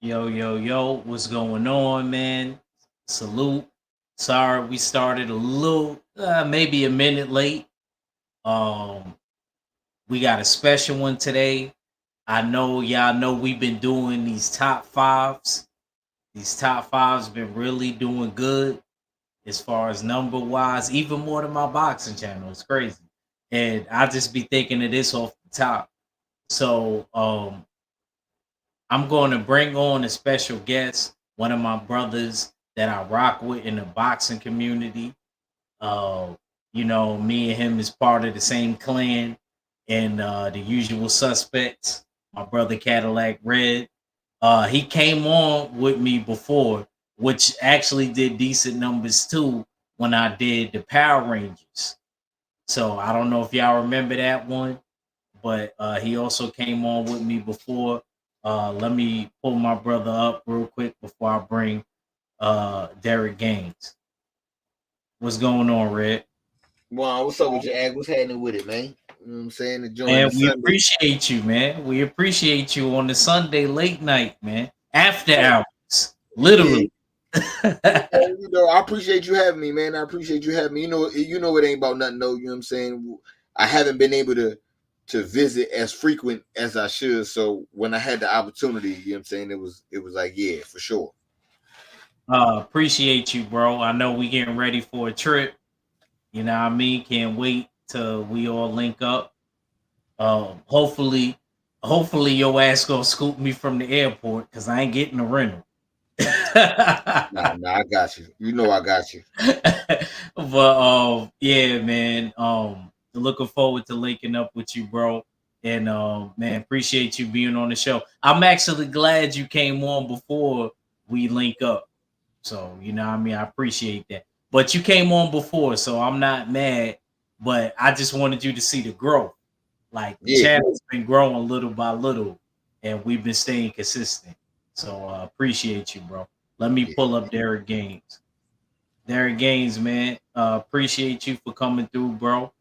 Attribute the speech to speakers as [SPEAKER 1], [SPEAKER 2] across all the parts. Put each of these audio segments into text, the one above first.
[SPEAKER 1] Yo, yo, yo, what's going on, man? Salute. Sorry, we started a little, maybe a minute late. Um, we got a special one today. I know y'all know we've been doing these top fives. These top fives been really doing good as far as number wise, even more than my boxing channel. It's crazy. And I just be thinking of this off the top. So I'm going to bring on a special guest, one of my brothers that I rock with in the boxing community. Uh, me and him is part of the same clan and the usual suspects. My brother Cadillac Red. He came on with me before, which actually did decent numbers too when I did the Power Rangers. So I don't know if y'all remember that one, but he also came on with me before. Let me pull my brother up real quick before I bring Derek Gaines. What's going on, Red?
[SPEAKER 2] Wow, what's up with your act? What's happening with it, man? You know what I'm saying? Enjoying
[SPEAKER 1] Man,
[SPEAKER 2] the
[SPEAKER 1] we
[SPEAKER 2] Sunday.
[SPEAKER 1] appreciate you, man. We appreciate you on the Sunday late night, man. After hours,
[SPEAKER 2] Yeah.
[SPEAKER 1] literally.
[SPEAKER 2] I appreciate you having me, man. I appreciate you having me. You know it ain't about nothing though, you know what I'm saying? I haven't been able to visit as frequent as I should. So when I had the opportunity, you know what I'm saying, it was like, yeah, for sure.
[SPEAKER 1] Appreciate you, bro. I know we getting ready for a trip. You know what I mean? Can't wait till we all link up. Hopefully your ass gonna scoop me from the airport because I ain't getting a rental.
[SPEAKER 2] Nah, I got you. You know I got you.
[SPEAKER 1] But yeah, man. Looking forward to linking up with you, bro. And man, appreciate you being on the show. I'm actually glad you came on before we link up. So, you know what I mean? I appreciate that. But you came on before, so I'm not mad. But I just wanted you to see the growth. Like the
[SPEAKER 2] Yeah,
[SPEAKER 1] channel's been growing little by little, and we've been staying consistent. So appreciate you, bro. Let me
[SPEAKER 2] yeah.
[SPEAKER 1] pull up Derek Gaines. Derek Gaines, man. Appreciate you for coming through, bro.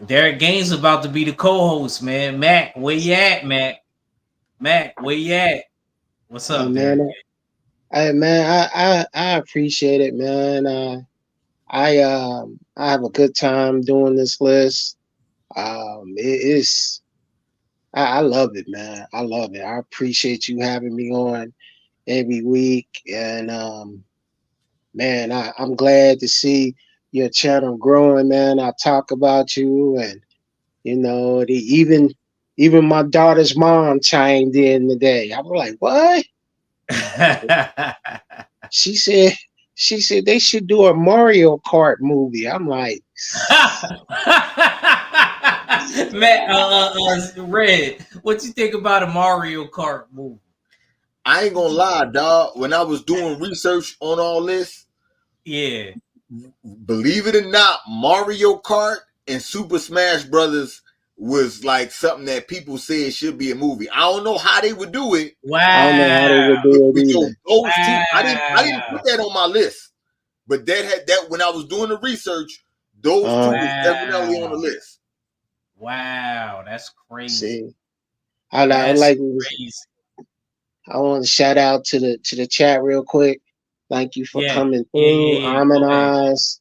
[SPEAKER 1] Derek Gaines about to be the co-host, man. Mac, where you at, Mac? Mac, where you at? What's
[SPEAKER 3] Hey
[SPEAKER 1] up,
[SPEAKER 3] man,
[SPEAKER 1] Derek?
[SPEAKER 3] I appreciate it, man. I have a good time doing this list. I love it, man. I love it. I appreciate you having me on every week, and man, I'm glad to see your channel growing, man. I talk about you, and even my daughter's mom chimed in today. I was like, what? She said she said they should do a Mario Kart movie. I'm like,
[SPEAKER 1] Man, Red, what you think about a Mario Kart movie?
[SPEAKER 2] I ain't gonna lie, dog. When I was doing research on all this,
[SPEAKER 1] Yeah.
[SPEAKER 2] believe it or not, Mario Kart and Super Smash Brothers was like something that people said should be a movie. I don't know how they would do it,
[SPEAKER 3] I don't know how they
[SPEAKER 1] Wow.
[SPEAKER 3] would do it
[SPEAKER 2] but yo,
[SPEAKER 3] either.
[SPEAKER 2] those two, I didn't put
[SPEAKER 1] Wow.
[SPEAKER 2] that on my list, but that had that when I was doing the research, those two
[SPEAKER 3] Uh,
[SPEAKER 2] was definitely on the
[SPEAKER 1] Wow.
[SPEAKER 2] list.
[SPEAKER 1] Wow. That's crazy.
[SPEAKER 3] see, I
[SPEAKER 1] That's
[SPEAKER 3] like
[SPEAKER 1] crazy.
[SPEAKER 3] I want to shout out to the chat real quick. Thank you for
[SPEAKER 1] Yeah.
[SPEAKER 3] coming
[SPEAKER 1] Yeah.
[SPEAKER 3] through.
[SPEAKER 1] Yeah. Yeah. Go ahead.
[SPEAKER 3] Amanize,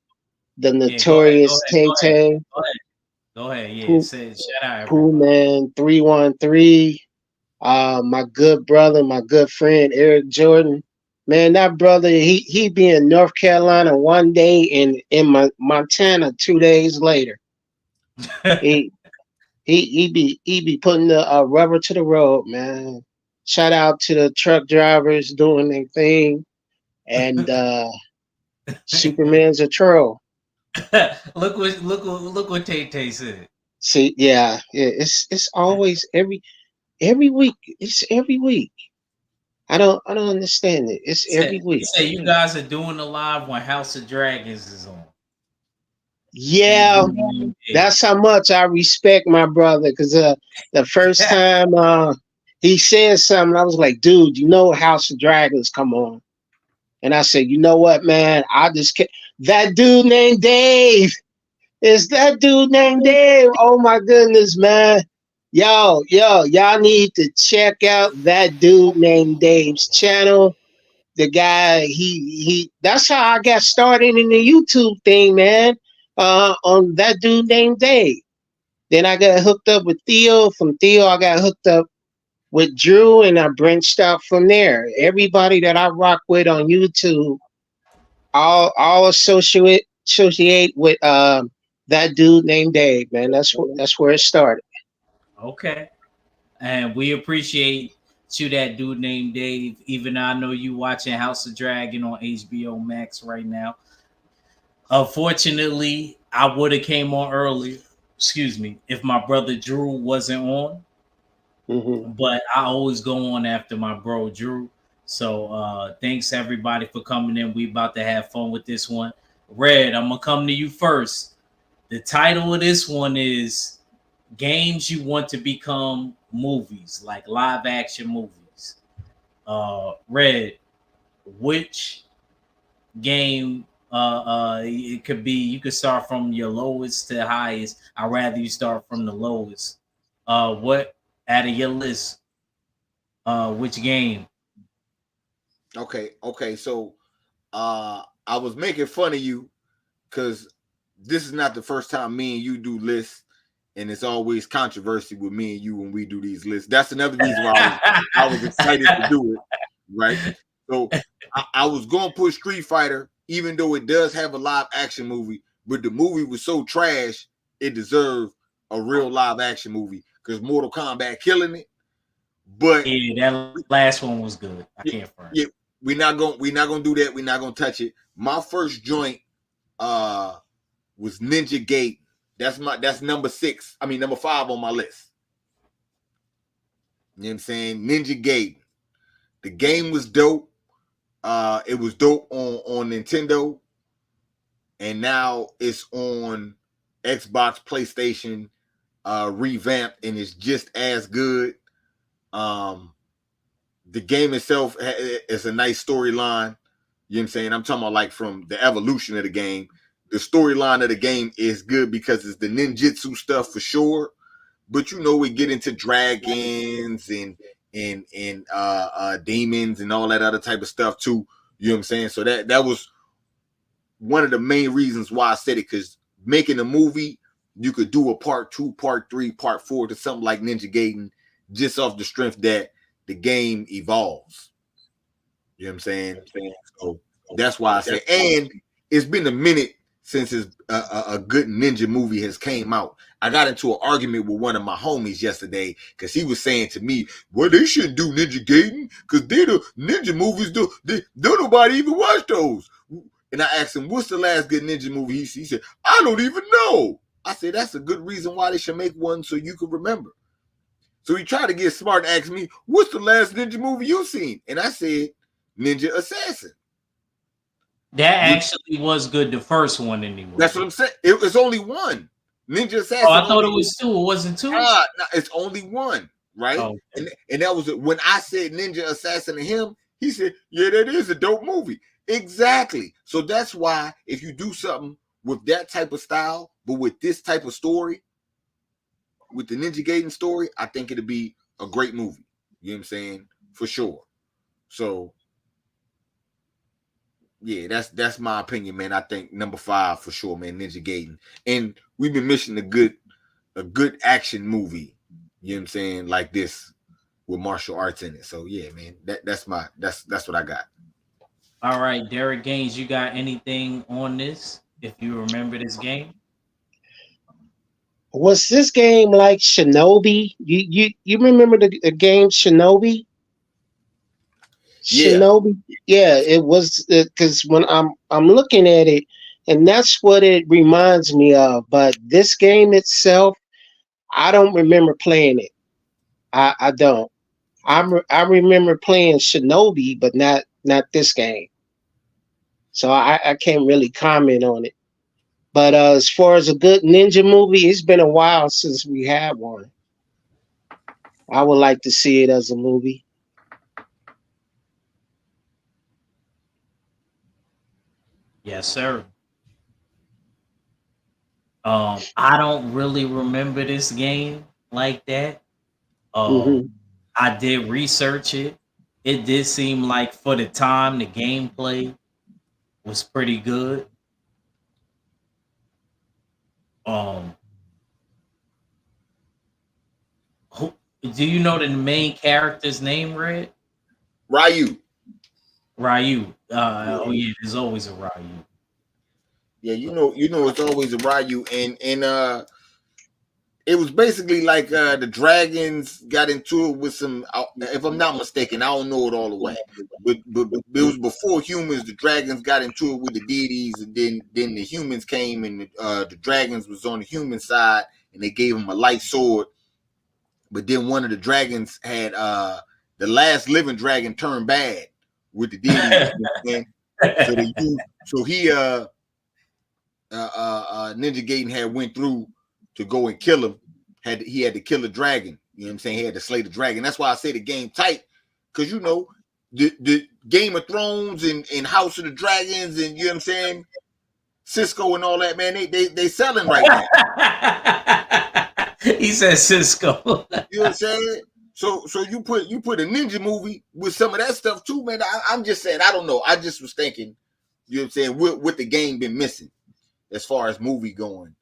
[SPEAKER 3] the
[SPEAKER 1] Yeah. Go ahead. Go
[SPEAKER 3] notorious
[SPEAKER 1] ahead.
[SPEAKER 3] Tay
[SPEAKER 1] Go ahead.
[SPEAKER 3] Tay,
[SPEAKER 1] Go ahead. Go ahead. Yeah.
[SPEAKER 3] Pooh
[SPEAKER 1] Say shout out
[SPEAKER 3] Pooh
[SPEAKER 1] everybody.
[SPEAKER 3] Man 313. My good brother, my good friend Eric Jordan. Man, that brother, he be in North Carolina one day and in Montana 2 days later. He he be putting the rubber to the road, man. Shout out to the truck drivers doing their thing, and Superman's a troll.
[SPEAKER 1] Look what Tay Tay said.
[SPEAKER 3] See, yeah, it's always every week. It's every week. I don't understand it. It's every
[SPEAKER 1] He
[SPEAKER 3] week.
[SPEAKER 1] said you guys are doing the live when House of Dragons is on. And
[SPEAKER 3] Yeah,
[SPEAKER 1] yeah.
[SPEAKER 3] that's how much I respect my brother. Cause the first time he said something, I was like, dude, you know House of Dragons come on. And I said, you know what, man? I just can't. That dude named Dave. Is that dude named Dave? Oh my goodness, man. y'all need to check out that dude named Dave's channel. The guy, he that's how I got started in the YouTube thing, man. On that dude named Dave. Then I got hooked up with Theo. From Theo, I got hooked up with Drew, and I branched out from there. Everybody that I rock with on YouTube, all associate with that dude named Dave, man. That's where it started.
[SPEAKER 1] Okay. And we appreciate you, that dude named Dave. Even though I know you watching House of Dragon on HBO Max right now. Unfortunately, I would have came on earlier. Excuse me, if my brother Drew wasn't on.
[SPEAKER 3] Hmm.
[SPEAKER 1] But I always go on after my bro Drew. So thanks everybody for coming in. We about to have fun with this one. Red, I'm gonna come to you first. The title of this one is games you want to become movies, like live action movies. Red, which game? It could be. You could start from your lowest to highest. I'd rather you start from the lowest. What out of your list? Which game?
[SPEAKER 2] Okay. So I was making fun of you because this is not the first time me and you do lists, and it's always controversy with me and you when we do these lists. That's another reason why I was excited to do it, right? So I was going to put Street Fighter, even though it does have a live action movie, but the movie was so trash it deserved a real live action movie because Mortal Kombat killing it. But
[SPEAKER 1] Yeah, that last one was good. I
[SPEAKER 2] yeah,
[SPEAKER 1] can't front.
[SPEAKER 2] yeah, we're not gonna do that. We're not gonna touch it. My first joint uh was Ninja Gate. That's number 6. I mean number 5 on my list. You know what I'm saying? Ninja Gate. The game was dope. It was dope on Nintendo, and now it's on Xbox, PlayStation, revamped, and it's just as good. Um, the game itself is a nice storyline. You know what I'm saying? I'm talking about like from the evolution of the game. The storyline of the game is good because it's the ninjutsu stuff for sure. But we get into dragons and demons and all that other type of stuff too. You know what I'm saying? So that was one of the main reasons why I said it, because making a movie, you could do a part 2, part 3, part 4 to something like Ninja Gaiden just off the strength that the game evolves. You know what I'm saying? So that's why I say, and it's been a minute since a good ninja movie has came out. I got into an argument with one of my homies yesterday because he was saying to me, "Well, they shouldn't do Ninja Gaiden because they the ninja movies. Don't nobody even watch those." And I asked him, "What's the last good ninja movie?" He said, "I don't even know." I said, "That's a good reason why they should make one so you can remember." So he tried to get smart and asked me, "What's the last ninja movie you seen?" And I said, Ninja Assassin.
[SPEAKER 1] That
[SPEAKER 2] Which,
[SPEAKER 1] actually was good. The first one, anyway.
[SPEAKER 2] that's what I'm saying. It's only one. Ninja
[SPEAKER 1] Oh,
[SPEAKER 2] Assassin
[SPEAKER 1] I thought
[SPEAKER 2] only
[SPEAKER 1] it was two. It wasn't two.
[SPEAKER 2] no, it's only one, right?
[SPEAKER 1] Oh, okay.
[SPEAKER 2] And that was when I said Ninja Assassin to him, he said, "Yeah, that is a dope movie." Exactly. So that's why if you do something with that type of style, but with this type of story, with the Ninja Gaiden story, I think it'd be a great movie. You know what I'm saying? For sure. So yeah, that's my opinion, man. I think number 5 for sure, man. Ninja Gaiden, and we've been missing a good action movie. You know what I'm saying? Like this with martial arts in it. So yeah, man. That's what I got.
[SPEAKER 1] All right, Derek Gaines, you got anything on this? If you remember this game,
[SPEAKER 3] Was this game like Shinobi? You remember the game Shinobi?
[SPEAKER 2] Yeah,
[SPEAKER 3] Shinobi? Yeah, it was because when I'm looking at it, and that's what it reminds me of. But this game itself, I don't remember playing it. I don't. I remember playing Shinobi, but not this game. So I can't really comment on it. But as far as a good ninja movie, it's been a while since we had one. I would like to see it as a movie.
[SPEAKER 1] yes, sir. I don't really remember this game like that. Um,
[SPEAKER 3] Hmm.
[SPEAKER 1] I did research it. It did seem like for the time the gameplay was pretty good. Um, who, do you know the main character's name, Red?
[SPEAKER 2] Ryu.
[SPEAKER 1] Ryu. Oh
[SPEAKER 2] Yeah,
[SPEAKER 1] yeah, there's always a Ryu.
[SPEAKER 2] yeah, it's always a Ryu, and it was basically like the dragons got into it with some. If I'm not mistaken, I don't know it all the way, but it was before humans. The dragons got into it with the deities, and then the humans came, and the dragons was on the human side, and they gave them a light sword. But then one of the dragons had the last living dragon turned bad with the deities. So they used, so he Ninja Gaiden had went through to go and kill him. He had to kill a dragon. You know what I'm saying? He had to slay the dragon. That's why I say the game tight, because the Game of Thrones and House of the Dragons and you know what I'm saying, Cisco and all that, man. They selling right now.
[SPEAKER 1] He said Cisco.
[SPEAKER 2] You know what I'm saying? So you put a ninja movie with some of that stuff too, man. I'm just saying, I don't know. I just was thinking, you know what I'm saying, what the game been missing as far as movie going,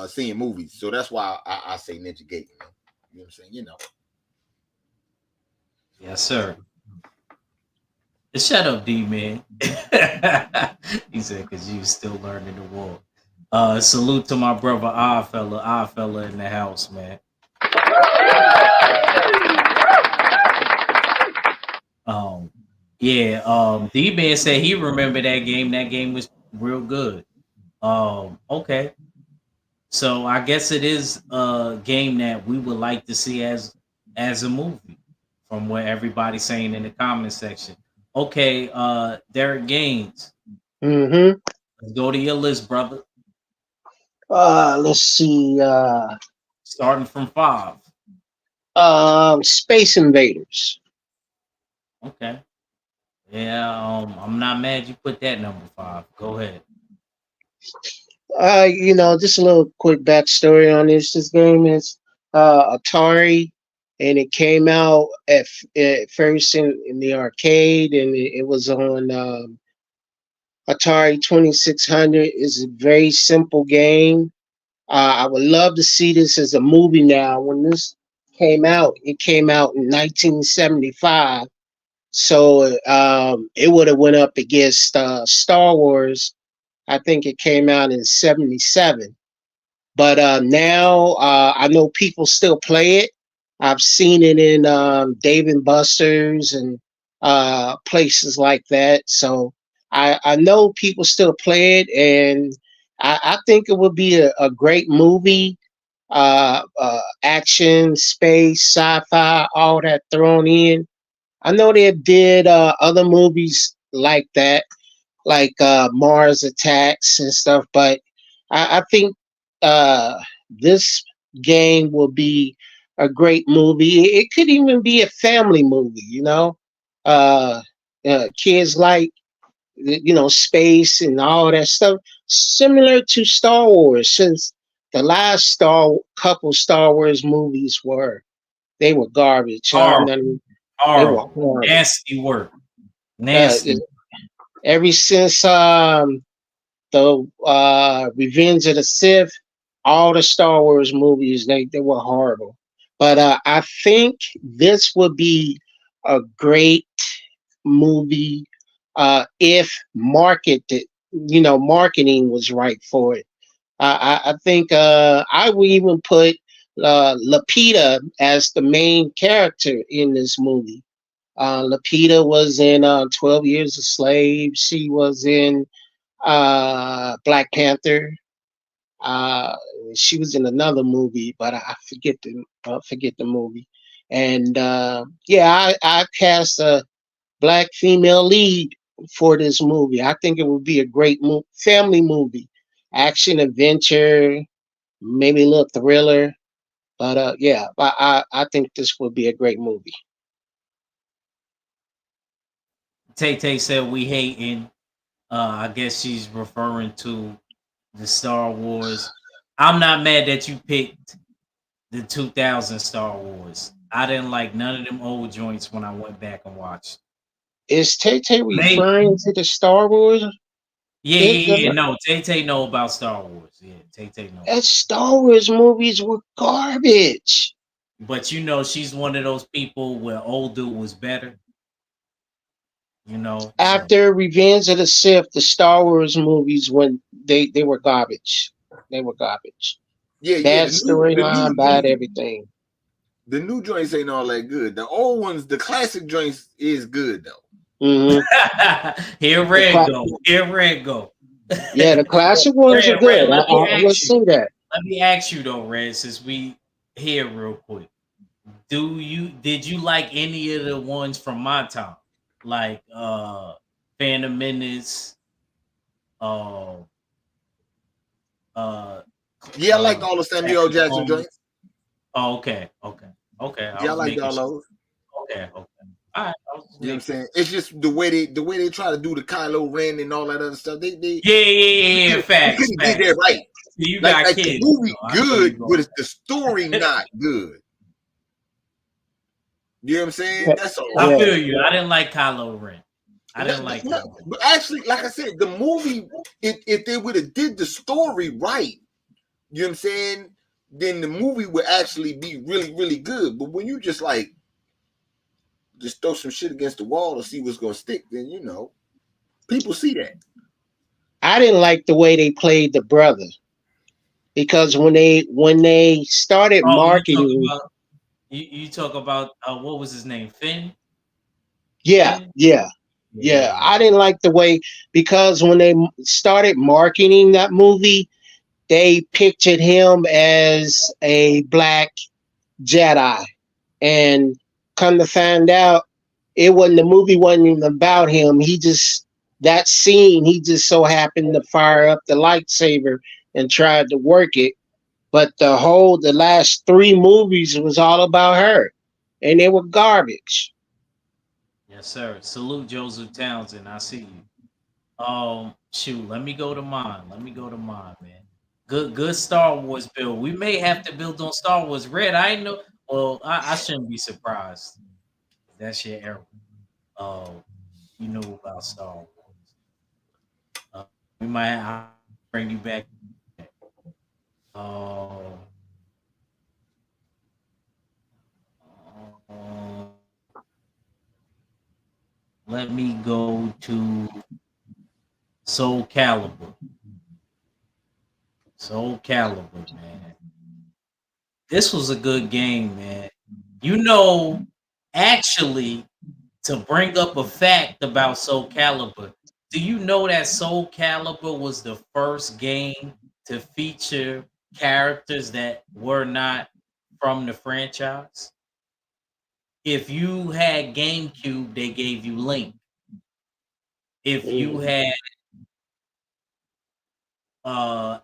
[SPEAKER 2] seeing movies. So that's why I say Ninja Gaiden, man. You know what I'm saying?
[SPEAKER 1] Yes, sir. Shut up, D man. He said, "Cause you still learning the war." Salute to my brother Odd fella in the house, man. Um, yeah. D man said he remembered that game. That game was real good. Okay. So I guess it is a game that we would like to see as a movie, from what everybody's saying in the comment section. Okay, Derek Gaines,
[SPEAKER 3] Hmm.
[SPEAKER 1] let's go to your list, brother.
[SPEAKER 3] Let's see.
[SPEAKER 1] Starting from five.
[SPEAKER 3] Space Invaders.
[SPEAKER 1] Okay. Yeah, I'm not mad you put that number five. Go ahead.
[SPEAKER 3] Just a little quick backstory on this. This game is Atari, and it came out at first in the arcade, and it was on Atari 2600. It's a very simple game. I would love to see this as a movie now. When this it came out in 1975. So it would have went up against Star Wars. I think it came out in 77. But now I know people still play it. I've seen it in Dave and Buster's and places like that. So I know people still play it, and I think it would be a great movie. Action, space, sci-fi, all that thrown in. I know they did other movies like that, like Mars Attacks and stuff. But I think uh, this game will be a great movie. It could even be a family movie. Uh, kids like space and all that stuff, similar to Star Wars. Since the last Star Wars movies they were garbage.
[SPEAKER 1] Horrible,
[SPEAKER 3] They were
[SPEAKER 1] horrible,
[SPEAKER 3] horrible.
[SPEAKER 1] nasty work,
[SPEAKER 3] Uh,
[SPEAKER 1] nasty.
[SPEAKER 3] ever since the Revenge of the Sith, all the Star Wars movies they were horrible. But I think this would be a great movie if marketing was right for it. I think I would even put Lapita as the main character in this movie. Lapita was in 12 Years a Slave. She was in Black Panther. Uh, she was in another movie, but I forget the movie. And yeah, I cast a black female lead for this movie. I think it would be a great family movie, action adventure, maybe a little thriller. But yeah, I think this would be a great movie.
[SPEAKER 1] Tay Tay said we hating. I guess she's referring to the Star Wars. I'm not mad that you picked the 2000 Star Wars. I didn't like none of them old joints when I went back and watched.
[SPEAKER 3] Is Tay Tay
[SPEAKER 1] Maybe.
[SPEAKER 3] referring to the Star Wars?
[SPEAKER 1] Yeah,
[SPEAKER 3] It,
[SPEAKER 1] yeah, yeah.
[SPEAKER 3] the,
[SPEAKER 1] No, Tay Tay know about Star Wars. Yeah, Tay Tay know
[SPEAKER 3] that
[SPEAKER 1] about.
[SPEAKER 3] Star Wars movies were garbage.
[SPEAKER 1] But you know, she's one of those people where old dude was better. You know, so
[SPEAKER 3] After Revenge of the Sith, the Star Wars movies when they were garbage. They were garbage.
[SPEAKER 2] Yeah, yeah.
[SPEAKER 3] Bad storyline, bad everything.
[SPEAKER 2] The new joints ain't all that good. The old ones, the classic joints, is good though.
[SPEAKER 3] Hmm.
[SPEAKER 1] here
[SPEAKER 3] The
[SPEAKER 1] Red go. Here Red go.
[SPEAKER 3] yeah, the classic ones are
[SPEAKER 1] Red,
[SPEAKER 3] good. I will say that.
[SPEAKER 1] let me ask you though, Red, since we here real quick. Did you like any of the ones from my time? Like Phantom Menace, uh uh
[SPEAKER 2] Yeah, I like all the
[SPEAKER 1] Attack
[SPEAKER 2] Samuel
[SPEAKER 1] of the
[SPEAKER 2] Jackson
[SPEAKER 1] Clones?
[SPEAKER 2] joints.
[SPEAKER 1] Oh, okay, okay, okay. I
[SPEAKER 2] Yeah, I
[SPEAKER 1] was
[SPEAKER 2] like
[SPEAKER 1] making
[SPEAKER 2] all
[SPEAKER 1] sure.
[SPEAKER 2] those.
[SPEAKER 1] Okay, okay. All right, I was just
[SPEAKER 2] You know what I'm
[SPEAKER 1] making sure.
[SPEAKER 2] saying? It's just the way they try to do the Kylo Ren and all that other stuff. They
[SPEAKER 1] Yeah, yeah, yeah, yeah.
[SPEAKER 2] they
[SPEAKER 1] Facts,
[SPEAKER 2] couldn't get
[SPEAKER 1] facts.
[SPEAKER 2] that right.
[SPEAKER 1] You
[SPEAKER 2] Like
[SPEAKER 1] got
[SPEAKER 2] like the
[SPEAKER 1] kids,
[SPEAKER 2] movie
[SPEAKER 1] so I know
[SPEAKER 2] good,
[SPEAKER 1] you
[SPEAKER 2] but
[SPEAKER 1] going.
[SPEAKER 2] it's the story not good. You know what I'm saying?
[SPEAKER 3] Yeah,
[SPEAKER 2] That's all.
[SPEAKER 1] I
[SPEAKER 3] yeah.
[SPEAKER 1] feel you. I didn't like Kylo Ren. I didn't like
[SPEAKER 2] No,
[SPEAKER 1] Kylo.
[SPEAKER 2] but actually, like I said, the movie, if they would have did the story right, you know what I'm saying, then the movie would actually be really, really good. But when you just like just throw some shit against the wall to see what's gonna stick, then people see that.
[SPEAKER 3] I didn't like the way they played the brother because when they started
[SPEAKER 1] Oh,
[SPEAKER 3] marketing,
[SPEAKER 1] you talk about what was his name? Finn?
[SPEAKER 3] yeah,
[SPEAKER 1] Finn?
[SPEAKER 3] yeah,
[SPEAKER 1] Yeah,
[SPEAKER 3] yeah.
[SPEAKER 1] yeah.
[SPEAKER 3] I didn't like the way because when they started marketing that movie, they pictured him as a black Jedi, and come to find out, it wasn't the movie wasn't even about him. He just that scene, he just so happened to fire up the lightsaber and tried to work it. But the last three movies was all about her, and they were garbage.
[SPEAKER 1] Yes, sir. Salute Joseph Townsend. I see you. Shoot, let me go to mine. Let me go to mine, man. Good Star Wars build. We may have to build on Star Wars. Red, I know. Well, I shouldn't be surprised. That's your era. Uh, you know about Star Wars. Uh, we might I'll bring you back. Uh, uh, let me go to Soul Calibur. Soul Calibur, man. This was a good game, man. You know, actually, to bring up a fact about Soul Calibur, do you know that Soul Calibur was the first game to feature characters that were not from the franchise? If you had GameCube, they gave you Link. If you
[SPEAKER 3] Mm.
[SPEAKER 1] had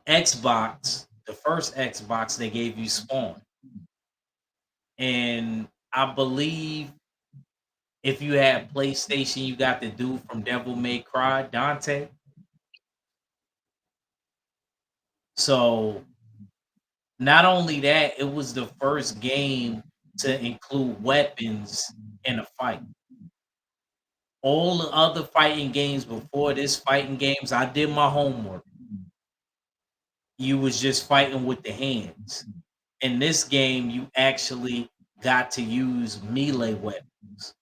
[SPEAKER 1] Xbox, the first Xbox, they gave you Spawn. And I believe if you had PlayStation, you got the dude from Devil May Cry, Dante. So not only that, it was the first game to include weapons in a fight. All the other fighting games before this fighting games, I did my homework. You was just fighting with the hands. In this game, you actually got to use melee weapons.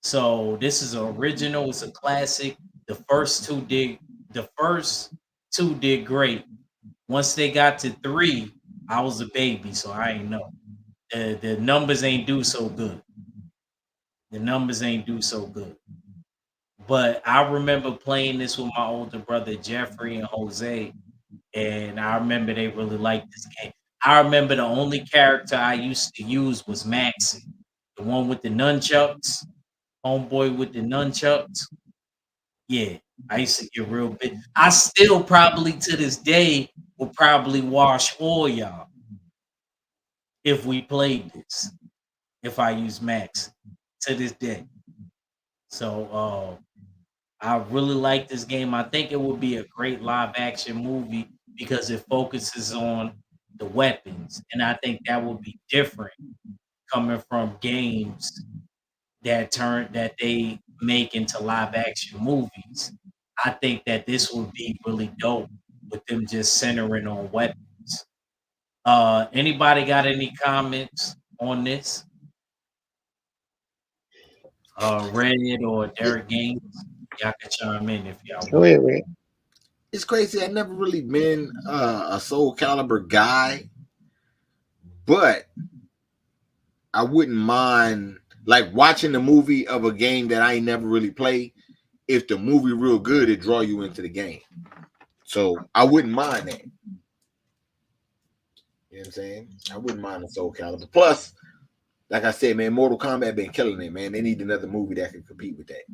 [SPEAKER 1] So this is an original. It's a classic. The first two did the first two did great. Once they got to three, I was a baby, so I ain't know. The numbers ain't do so good. The numbers ain't do so good. But I remember playing this with my older brother Jeffrey and Jose, and I remember they really liked this game. I remember the only character I used to use was Maxie, the one with the nunchucks, homeboy with the nunchucks. Yeah, I used to get real big. I still probably to this day will probably wash all y'all if we played this. If I use Max to this day. So I really like this game. I think it would be a great live action movie because it focuses on the weapons. And I think that would be different coming from games that they make into live action movies. I think that this would be really dope with them just centering on weapons. Anybody got any comments on this? Red or
[SPEAKER 2] It,
[SPEAKER 1] Derek Gaines? Y'all can chime in if y'all
[SPEAKER 3] Go
[SPEAKER 1] want.
[SPEAKER 3] ahead, Rick.
[SPEAKER 2] it's crazy. I've never really been a Soul Calibur guy, but I wouldn't mind like watching the movie of a game that I ain't never really played. If the movie real good, it draw you into the game. So I wouldn't mind that. You know what I'm saying? I wouldn't mind the Soul Calibur. Plus, like I said, man, Mortal Kombat been killing it, man. They need another movie that can compete with that.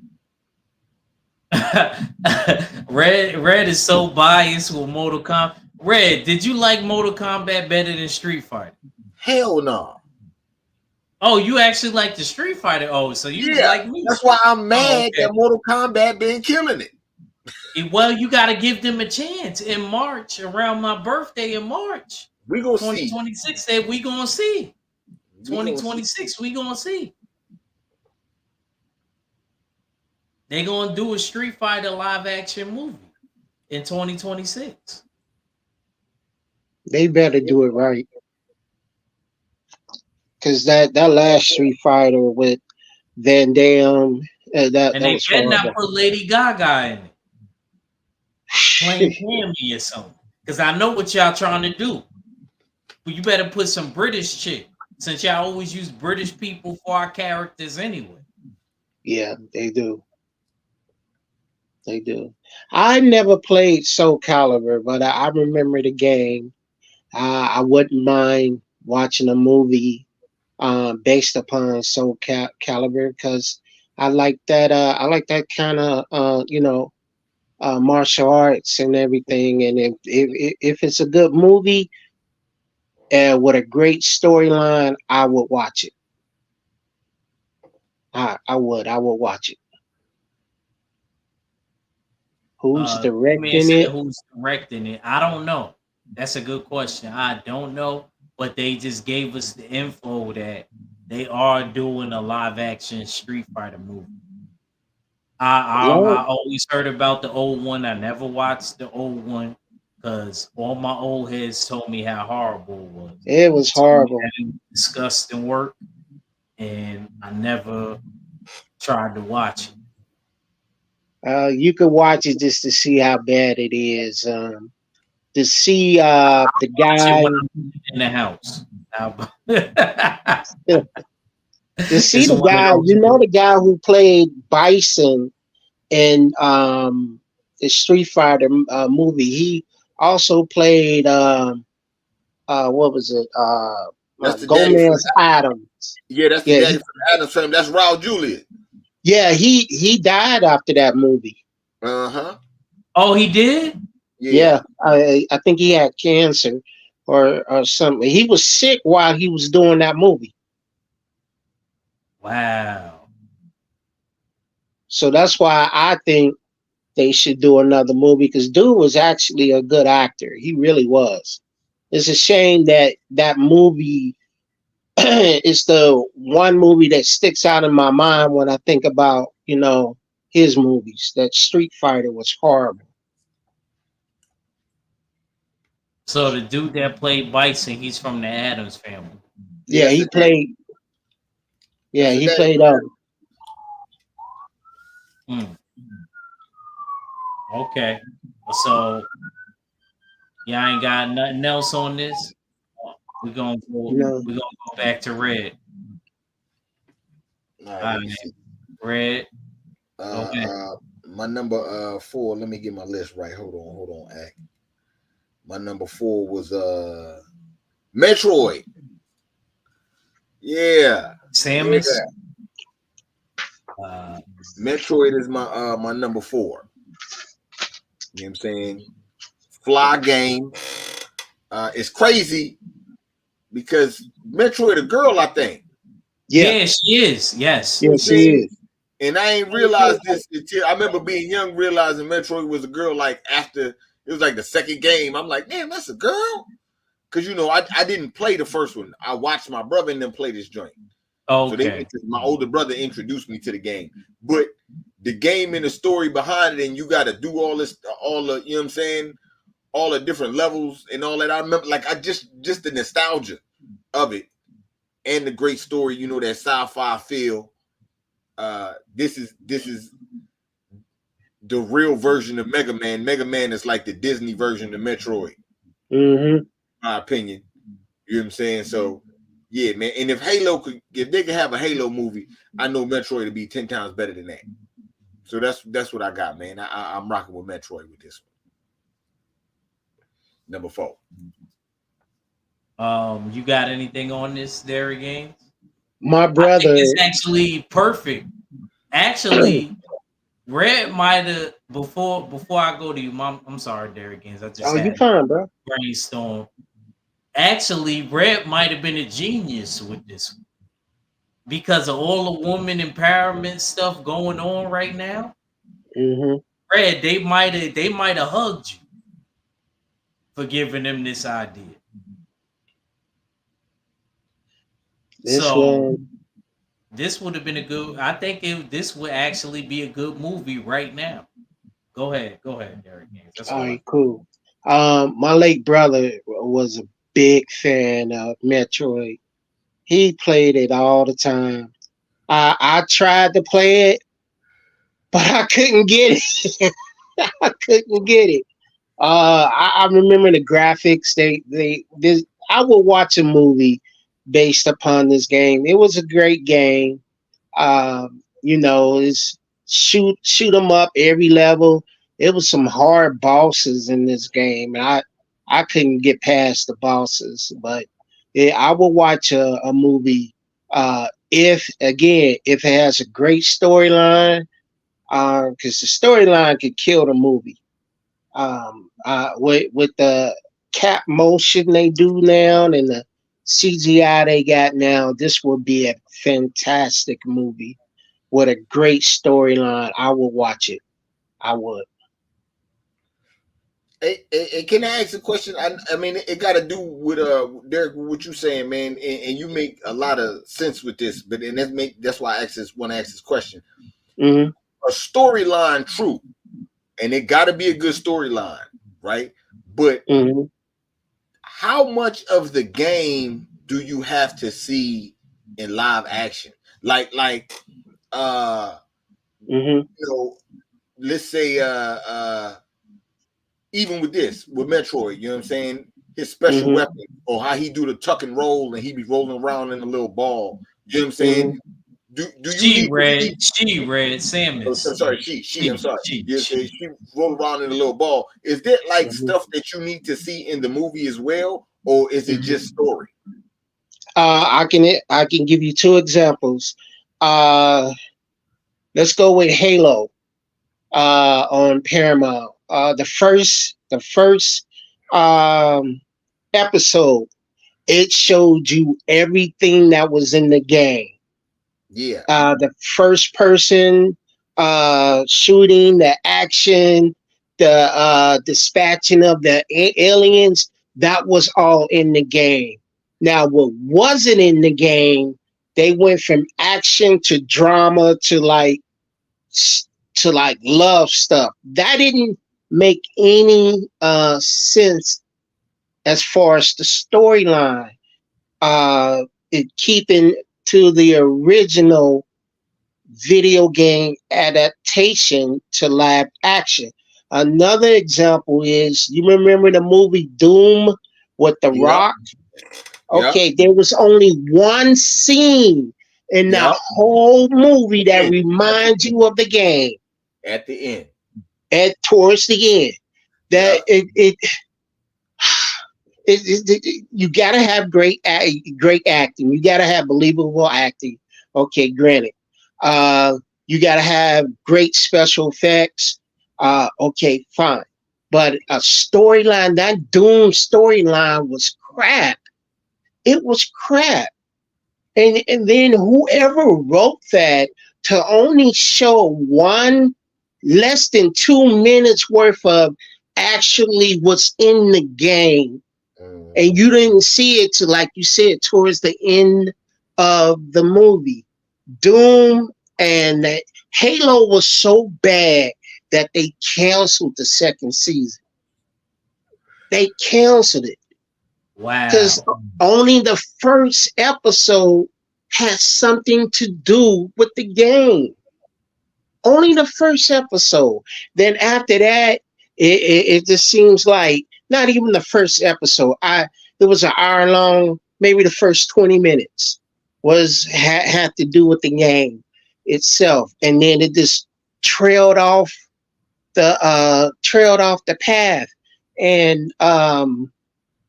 [SPEAKER 1] Red is so biased with Mortal Kombat. Red, did you like Mortal Kombat better than Street Fighter?
[SPEAKER 2] Hell no.
[SPEAKER 1] Oh, you actually like the Street Fighter. Oh, so you was
[SPEAKER 2] Yeah,
[SPEAKER 1] like me.
[SPEAKER 2] that's why I'm mad
[SPEAKER 1] okay.
[SPEAKER 2] that Mortal Kombat been killing it.
[SPEAKER 1] Well, you got to give them a chance in March, around my birthday in March.
[SPEAKER 2] We gonna see.
[SPEAKER 1] 2026, that we gonna see.
[SPEAKER 2] We gonna
[SPEAKER 1] 2026, we gonna see. They gonna do a Street Fighter live action movie in 2026.
[SPEAKER 3] They better do it right. Because that last Street Fighter with Van Damme, that
[SPEAKER 1] And they
[SPEAKER 3] was
[SPEAKER 1] better not
[SPEAKER 3] horrible.
[SPEAKER 1] put Lady Gaga in it, playing Cammy or something. Because I know what y'all trying to do. But you better put some British chick, since y'all always use British people for our characters anyway.
[SPEAKER 3] Yeah, they do. They do. I never played Soul Calibur, but I remember the game. I wouldn't mind watching a movie based upon Soul Calibur because I like that. I like that kind of martial arts and everything. And if it's a good movie with a great storyline, I would watch it. I would watch it. Who's
[SPEAKER 1] Man
[SPEAKER 3] directing
[SPEAKER 1] said
[SPEAKER 3] it?
[SPEAKER 1] who's directing it. I don't know. That's a good question. I don't know, but they just gave us the info that they are doing a live action Street Fighter movie. I always heard about the old one. I never watched the old one because all my old heads told me how horrible it was.
[SPEAKER 3] It was
[SPEAKER 1] Told me
[SPEAKER 3] horrible.
[SPEAKER 1] that it was disgusting work, and I never tried to watch it.
[SPEAKER 3] You could watch it just to see how bad it is. To see the
[SPEAKER 1] Watch it
[SPEAKER 3] guy,
[SPEAKER 1] when I'm in the house.
[SPEAKER 3] to see
[SPEAKER 1] It's
[SPEAKER 3] the
[SPEAKER 1] one of
[SPEAKER 3] guy.
[SPEAKER 1] those.
[SPEAKER 3] You know the guy who played Bison in the Street Fighter movie. He also played what was it?
[SPEAKER 2] That's the daddy from
[SPEAKER 3] Gomez Adams.
[SPEAKER 2] that's the
[SPEAKER 3] Yeah,
[SPEAKER 2] daddy from Adam's Family. That's Raul Julia.
[SPEAKER 3] yeah. He died after that movie.
[SPEAKER 2] Uh-huh.
[SPEAKER 1] Oh, he did?
[SPEAKER 3] Yeah, I think he had cancer or something. He was sick while he was doing that movie.
[SPEAKER 1] Wow.
[SPEAKER 3] So that's why I think they should do another movie because dude was actually a good actor. He really was. It's a shame that that movie is the one movie that sticks out in my mind when I think about, his movies. That Street Fighter was horrible.
[SPEAKER 1] So the dude that played Bison, he's from the Adams family.
[SPEAKER 3] Yeah,
[SPEAKER 2] that's
[SPEAKER 3] he
[SPEAKER 2] the daddy.
[SPEAKER 3] played. Yeah,
[SPEAKER 2] That's the
[SPEAKER 3] he
[SPEAKER 2] daddy.
[SPEAKER 3] played.
[SPEAKER 1] Okay. So y'all ain't got nothing else on this. We're gonna go back to Red.
[SPEAKER 2] All right,
[SPEAKER 1] All
[SPEAKER 2] let me
[SPEAKER 1] right,
[SPEAKER 2] see.
[SPEAKER 1] Red.
[SPEAKER 2] My number 4. Let me get my list right. Hold on, Act. My number 4 was Metroid. Yeah.
[SPEAKER 1] Samus.
[SPEAKER 2] Metroid is my number 4. You know what I'm saying? Fly game. It's crazy because Metroid a girl, I think.
[SPEAKER 1] Yeah, she is. Yes.
[SPEAKER 3] Yeah, she is.
[SPEAKER 2] And I ain't realized this until I remember being young, realizing Metroid was a girl. Like after it was like the second game, I'm like, damn, that's a girl. because I didn't play the first one. I watched my brother and them play this joint. So
[SPEAKER 1] Okay.
[SPEAKER 2] my older brother introduced me to the game. But the game and the story behind it, and you got to do all this, all the, you know what I'm saying, all the different levels and all that. I remember, like, I just the nostalgia of it and the great story, that sci-fi feel. This is the real version of Mega Man. Mega Man is like the Disney version of Metroid.
[SPEAKER 3] Mm-hmm.
[SPEAKER 2] My opinion. You know what I'm saying? So, yeah, man. And if they could have a Halo movie, I know Metroid would be 10 times better than that. So that's what I got, man. I'm rocking with Metroid with this one. Number 4.
[SPEAKER 1] You got anything on this, Derek Games?
[SPEAKER 3] My
[SPEAKER 1] I think
[SPEAKER 3] brother.
[SPEAKER 1] it's actually perfect. Actually, Red might have before I go to you, Mom. I'm sorry, Derek Gaines. I just
[SPEAKER 3] Oh, you
[SPEAKER 1] had
[SPEAKER 3] fine, bro.
[SPEAKER 1] brainstorm. Actually, Red might have been a genius with this one because of all the woman empowerment stuff going on right now.
[SPEAKER 3] Mm-hmm.
[SPEAKER 1] Red, they might have hugged you for giving them this idea.
[SPEAKER 3] This
[SPEAKER 1] So
[SPEAKER 3] one.
[SPEAKER 1] this would have been a good. I think this would actually be a good movie right now. Go ahead, Derek Gaines. That's
[SPEAKER 3] All
[SPEAKER 1] all.
[SPEAKER 3] right, cool. My late brother was a big fan of Metroid. He played it all the time. I tried to play it, but I couldn't get it. I couldn't get it. I remember the graphics. I would watch a movie based upon this game. It was a great game. It's shoot 'em up every level. It was some hard bosses in this game, and I couldn't get past the bosses. But yeah, I will watch a movie if it has a great storyline, because the storyline could kill the movie. With the cap motion they do now and the CGI they got now, this will be a fantastic movie with a great storyline. I will watch it. I would.
[SPEAKER 2] Hey, can I ask a question? I mean, it got to do with Derek, what you saying, man, and you make a lot of sense with this. But that's why I want to ask this question.
[SPEAKER 3] Mm-hmm.
[SPEAKER 2] A storyline, true, and it got to be a good storyline, right? But
[SPEAKER 3] Mm-hmm.
[SPEAKER 2] how much of the game do you have to see in live action? Like,
[SPEAKER 3] Mm-hmm.
[SPEAKER 2] Let's say even with Metroid, you know what I'm saying? His special
[SPEAKER 3] Mm-hmm.
[SPEAKER 2] weapon, or how he do the tuck and roll and he be rolling around in a little ball. You know what I'm saying?
[SPEAKER 3] Mm-hmm.
[SPEAKER 2] Do you need to see?
[SPEAKER 1] She Red Samus.
[SPEAKER 2] I'm sorry, I'm sorry.
[SPEAKER 1] She.
[SPEAKER 2] She roll around in a little ball. Is that like
[SPEAKER 3] Mm-hmm.
[SPEAKER 2] stuff that you need to see in the movie as well, or is it just story?
[SPEAKER 3] I can give you two examples. Let's go with Halo. On Paramount. The first episode, it showed you everything that was in the game.
[SPEAKER 2] Yeah.
[SPEAKER 3] The first person shooting, the action, the dispatching of the aliens, that was all in the game. Now, what wasn't in the game, they went from action to drama to love stuff. That didn't make any sense as far as the storyline. It keeping to the original video game adaptation to live action. Another example is, you remember the movie Doom with The
[SPEAKER 2] Yep.
[SPEAKER 3] Rock?
[SPEAKER 2] Yep.
[SPEAKER 3] Okay, there was only one scene in that
[SPEAKER 2] Yep.
[SPEAKER 3] whole movie that reminds you of the game.
[SPEAKER 2] At the end.
[SPEAKER 3] Towards the end, that you gotta have great acting. You gotta have believable acting. Okay, granted. You gotta have great special effects. Okay, fine. But a storyline, that Doom storyline was crap. It was crap. And then whoever wrote that to only show less than 2 minutes worth of actually what's in the game, and you didn't see it to, like you said, towards the end of the movie. Doom and Halo was so bad that they canceled the second season. They canceled it because
[SPEAKER 1] Wow.
[SPEAKER 3] only the first episode has something to do with the game. Only the first episode. Then after that, it just seems like not even the first episode. It was an hour long. Maybe the first 20 minutes had to do with the game itself, and then it just trailed off the path, and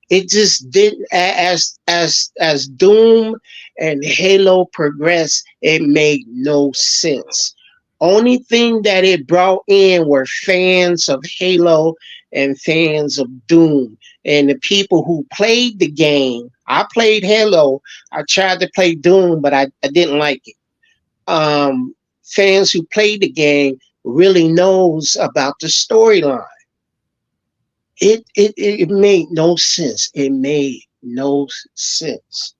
[SPEAKER 3] it just didn't, as Doom and Halo progressed, it made no sense. Only thing that it brought in were fans of Halo and fans of Doom. And the people who played the game, I played Halo. I tried to play Doom, but I didn't like it. Fans who played the game really knows about the storyline. It made no sense. It made no sense.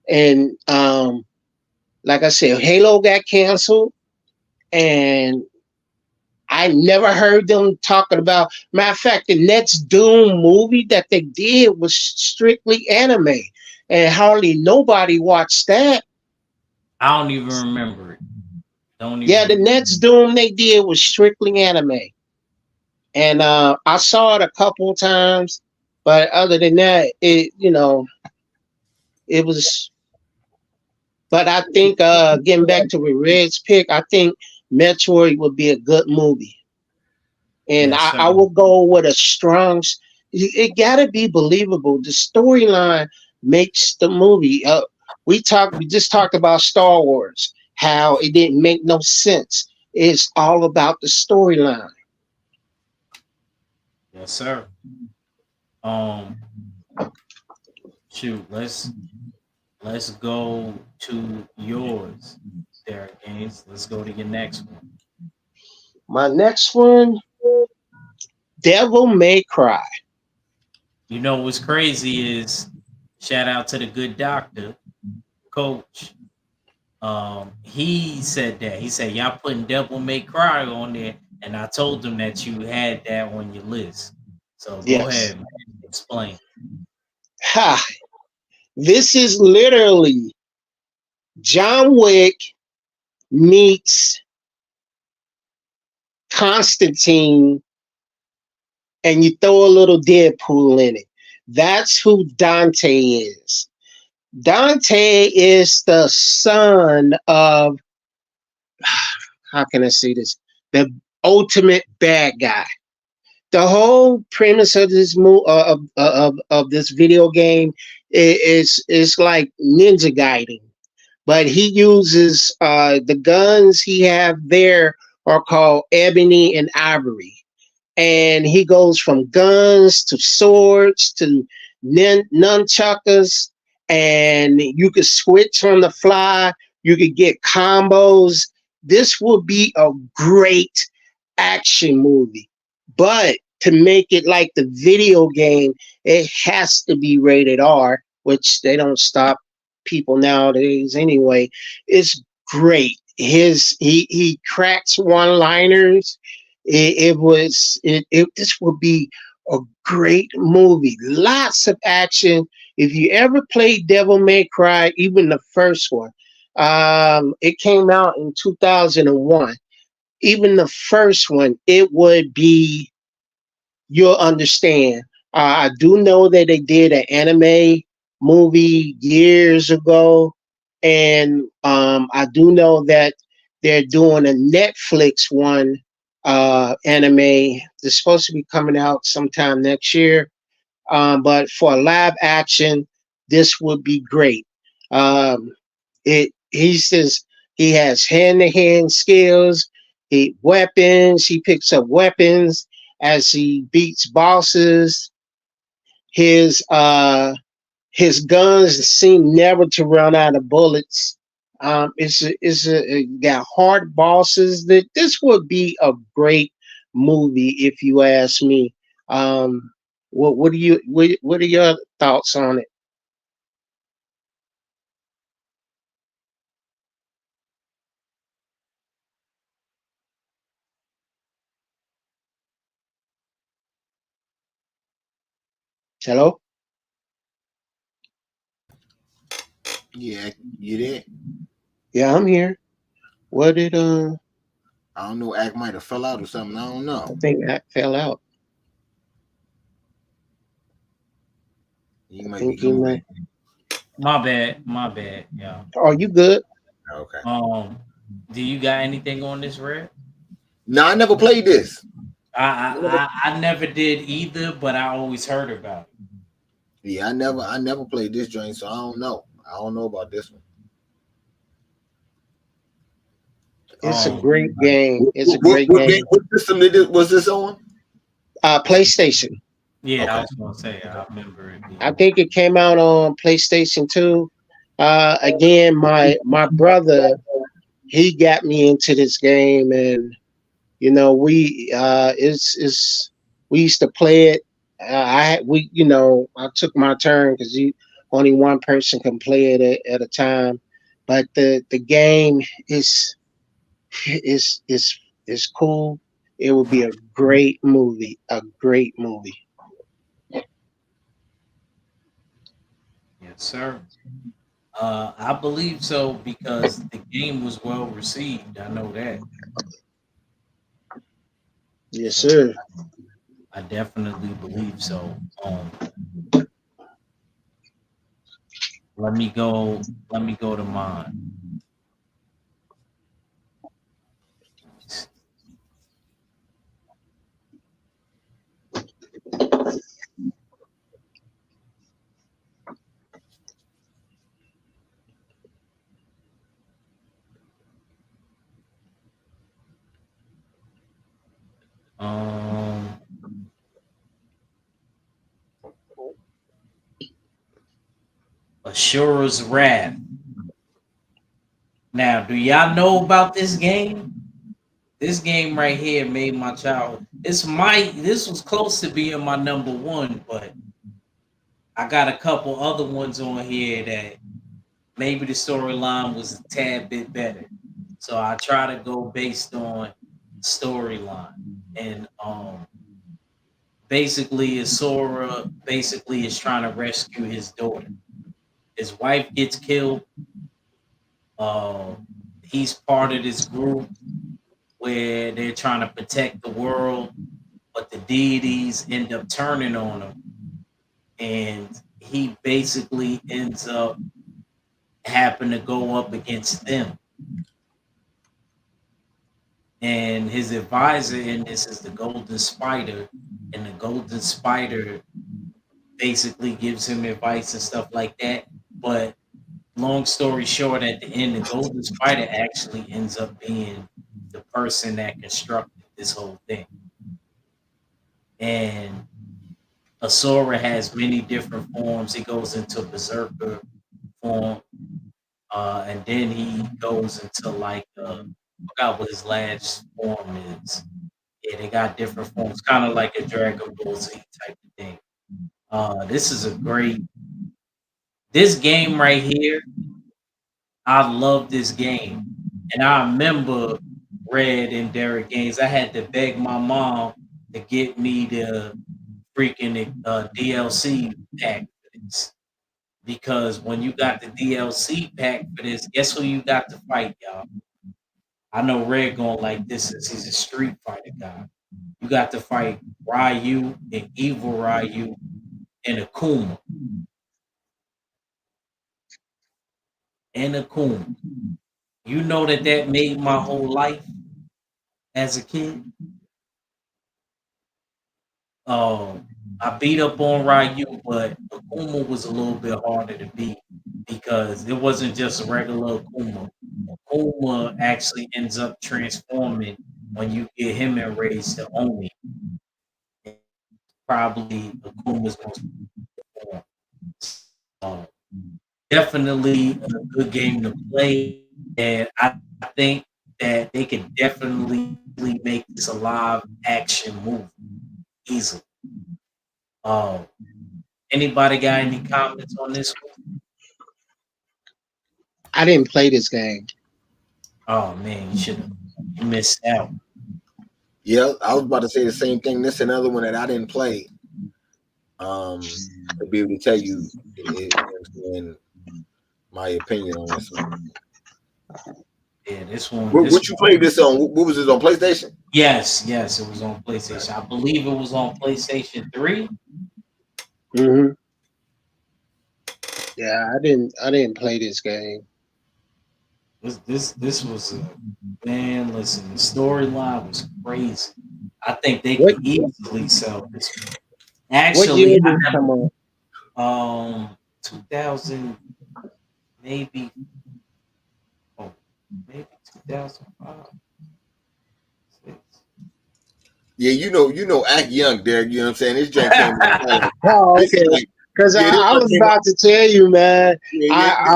[SPEAKER 3] And like I said, Halo got canceled, and I never heard them talking about. Matter of fact, the next Doom movie that they did was strictly anime, and hardly nobody watched that.
[SPEAKER 1] I don't even remember it. Don't
[SPEAKER 3] Yeah, the
[SPEAKER 1] even.
[SPEAKER 3] next Doom they did was strictly anime, and I saw it a couple of times, but other than that, it was. But I think getting back to the Reds pick, I think Metroid would be a good movie. And
[SPEAKER 1] Yes,
[SPEAKER 3] I
[SPEAKER 1] sir.
[SPEAKER 3] will go with a strong. It got to be believable. The storyline makes the movie. We just talked about Star Wars, how it didn't make no sense. It's all about the storyline.
[SPEAKER 1] Yes, sir. Um, shoot. Let's go to yours, Derek Gaines. Let's go to your next one.
[SPEAKER 3] My next one, Devil May Cry.
[SPEAKER 1] You know what's crazy is shout out to the good doctor, coach. He said that. He said y'all putting Devil May Cry on there, and I told him that you had that on your list. So go
[SPEAKER 3] Yes.
[SPEAKER 1] ahead, man. Explain.
[SPEAKER 3] Ha! This is literally John Wick meets Constantine, and you throw a little Deadpool in it. That's who Dante is. Dante is the son of, how can I say this? The ultimate bad guy. The whole premise of this of this video game is like Ninja Gaiden, but he uses the guns he have there are called ebony and ivory, and he goes from guns to swords to nunchuckers, and you could switch on the fly. You could get combos. This would be a great action movie, but to make it like the video game, it has to be rated R, which they don't stop people nowadays anyway. It's great. He cracks one liners. This would be a great movie. Lots of action. If you ever played Devil May Cry, even the first one, it came out in 2001. Even the first one, it would be, you'll understand. I do know that they did an anime movie years ago, and I do know that they're doing a Netflix one anime. It's supposed to be coming out sometime next year. But for live action, this would be great. He says he has hand to hand skills, weapons. He picks up weapons as he beats bosses. His uh his guns seem never to run out of bullets. It got hard bosses. That this would be a great movie if you ask me. Um, what are your thoughts on it? Hello?
[SPEAKER 2] Yeah, you there?
[SPEAKER 3] Yeah, I'm here. What did
[SPEAKER 2] I don't know. Act might have fell out or something. I don't know.
[SPEAKER 3] I think that fell out.
[SPEAKER 2] He
[SPEAKER 3] I
[SPEAKER 2] might be
[SPEAKER 3] think he
[SPEAKER 2] coming
[SPEAKER 3] might.
[SPEAKER 2] back.
[SPEAKER 1] My bad. Yeah.
[SPEAKER 3] Are you good?
[SPEAKER 2] Okay.
[SPEAKER 1] Um, do you got anything on this, Red?
[SPEAKER 2] No, I never played this.
[SPEAKER 1] I never did either, but I always heard about it.
[SPEAKER 2] Yeah, I never played this joint, so I don't know. I don't know about this one.
[SPEAKER 3] It's a
[SPEAKER 1] Um,
[SPEAKER 3] great game.
[SPEAKER 2] What,
[SPEAKER 3] It's a
[SPEAKER 2] what,
[SPEAKER 3] great
[SPEAKER 2] what, game,
[SPEAKER 3] game.
[SPEAKER 2] what system did it, was this on?
[SPEAKER 3] PlayStation.
[SPEAKER 1] yeah, I
[SPEAKER 2] Okay.
[SPEAKER 1] was gonna say
[SPEAKER 2] Okay.
[SPEAKER 1] I remember it
[SPEAKER 3] I
[SPEAKER 1] being.
[SPEAKER 3] think it came out on PlayStation 2. Again, my brother, he got me into this game, and we is we used to play it. I took my turn because you only one person can play it at a time, but the game is is is cool. It would be a great movie, a great movie.
[SPEAKER 1] Yes, sir. I believe so because the game was well received. I know that.
[SPEAKER 3] Yes,
[SPEAKER 1] So
[SPEAKER 3] sir.
[SPEAKER 1] I definitely believe so. Let me go. Let me go to mine. Um, Ashura's Wrath. Now, do y'all know about this game? This game right here made my childhood. This was close to being my number one, but I got a couple other ones on here that maybe the storyline was a tad bit better. So I try to go based on storyline. And basically Sora basically is trying to rescue his daughter. His wife gets killed. Uh, he's part of this group where they're trying to protect the world, but the deities end up turning on him, and he basically ends up having to go up against them. And his advisor in this is the Golden Spider, and the Golden Spider basically gives him advice and stuff like that. But long story short, at the end, the Golden Spider actually ends up being the person that constructed this whole thing. And Asura has many different forms. He goes into berserker form, and then he goes into like I forgot what his last form is. Yeah, they got different forms, kind of like a Dragon Ball Z type of thing. This is a great this game right here. I love this game, and I remember Red and Derek games. I had to beg my mom to get me the freaking DLC pack for this. Because when you got the DLC pack for this, guess who you got to fight, y'all? I know Red going like this since he's a Street Fighter guy. You got to fight Ryu and Evil Ryu and Akuma and Akuma. You know that made my whole life as a kid. Um, I beat up on Ryu, but Akuma was a little bit harder to beat because it wasn't just a regular Akuma. Akuma actually ends up transforming when you get him enraged to Oni. Probably Akuma's most form. Um, definitely a good game to play, and I think that they could definitely make this a live action movie easily. Uh, anybody got any comments on this one?
[SPEAKER 3] I didn't play this game.
[SPEAKER 1] Oh man, you missed out.
[SPEAKER 2] Yeah, I was about to say the same thing. This is another one that I didn't play. To be able to tell you, in my opinion on this one.
[SPEAKER 1] Yeah, this one.
[SPEAKER 2] What you played this on? What was this on PlayStation?
[SPEAKER 1] Yes, it was on PlayStation. I believe it was on PlayStation 3.
[SPEAKER 3] Mm-hmm. Yeah, I didn't play this game.
[SPEAKER 1] This was a man. Listen, the storyline was crazy. I think they
[SPEAKER 3] What
[SPEAKER 1] could easily sell this one.
[SPEAKER 3] what year
[SPEAKER 1] Actually,
[SPEAKER 3] did it come on?
[SPEAKER 1] 2000 maybe. Oh, maybe 2005.
[SPEAKER 2] Yeah, you know, act young, Derek. You know what I'm saying? This joint came out.
[SPEAKER 3] Oh,
[SPEAKER 2] This
[SPEAKER 3] okay.
[SPEAKER 2] is like,
[SPEAKER 3] Because
[SPEAKER 2] yeah, this
[SPEAKER 3] I
[SPEAKER 2] one
[SPEAKER 3] was
[SPEAKER 2] came out.
[SPEAKER 3] about to tell you, man.
[SPEAKER 2] Yeah,
[SPEAKER 3] I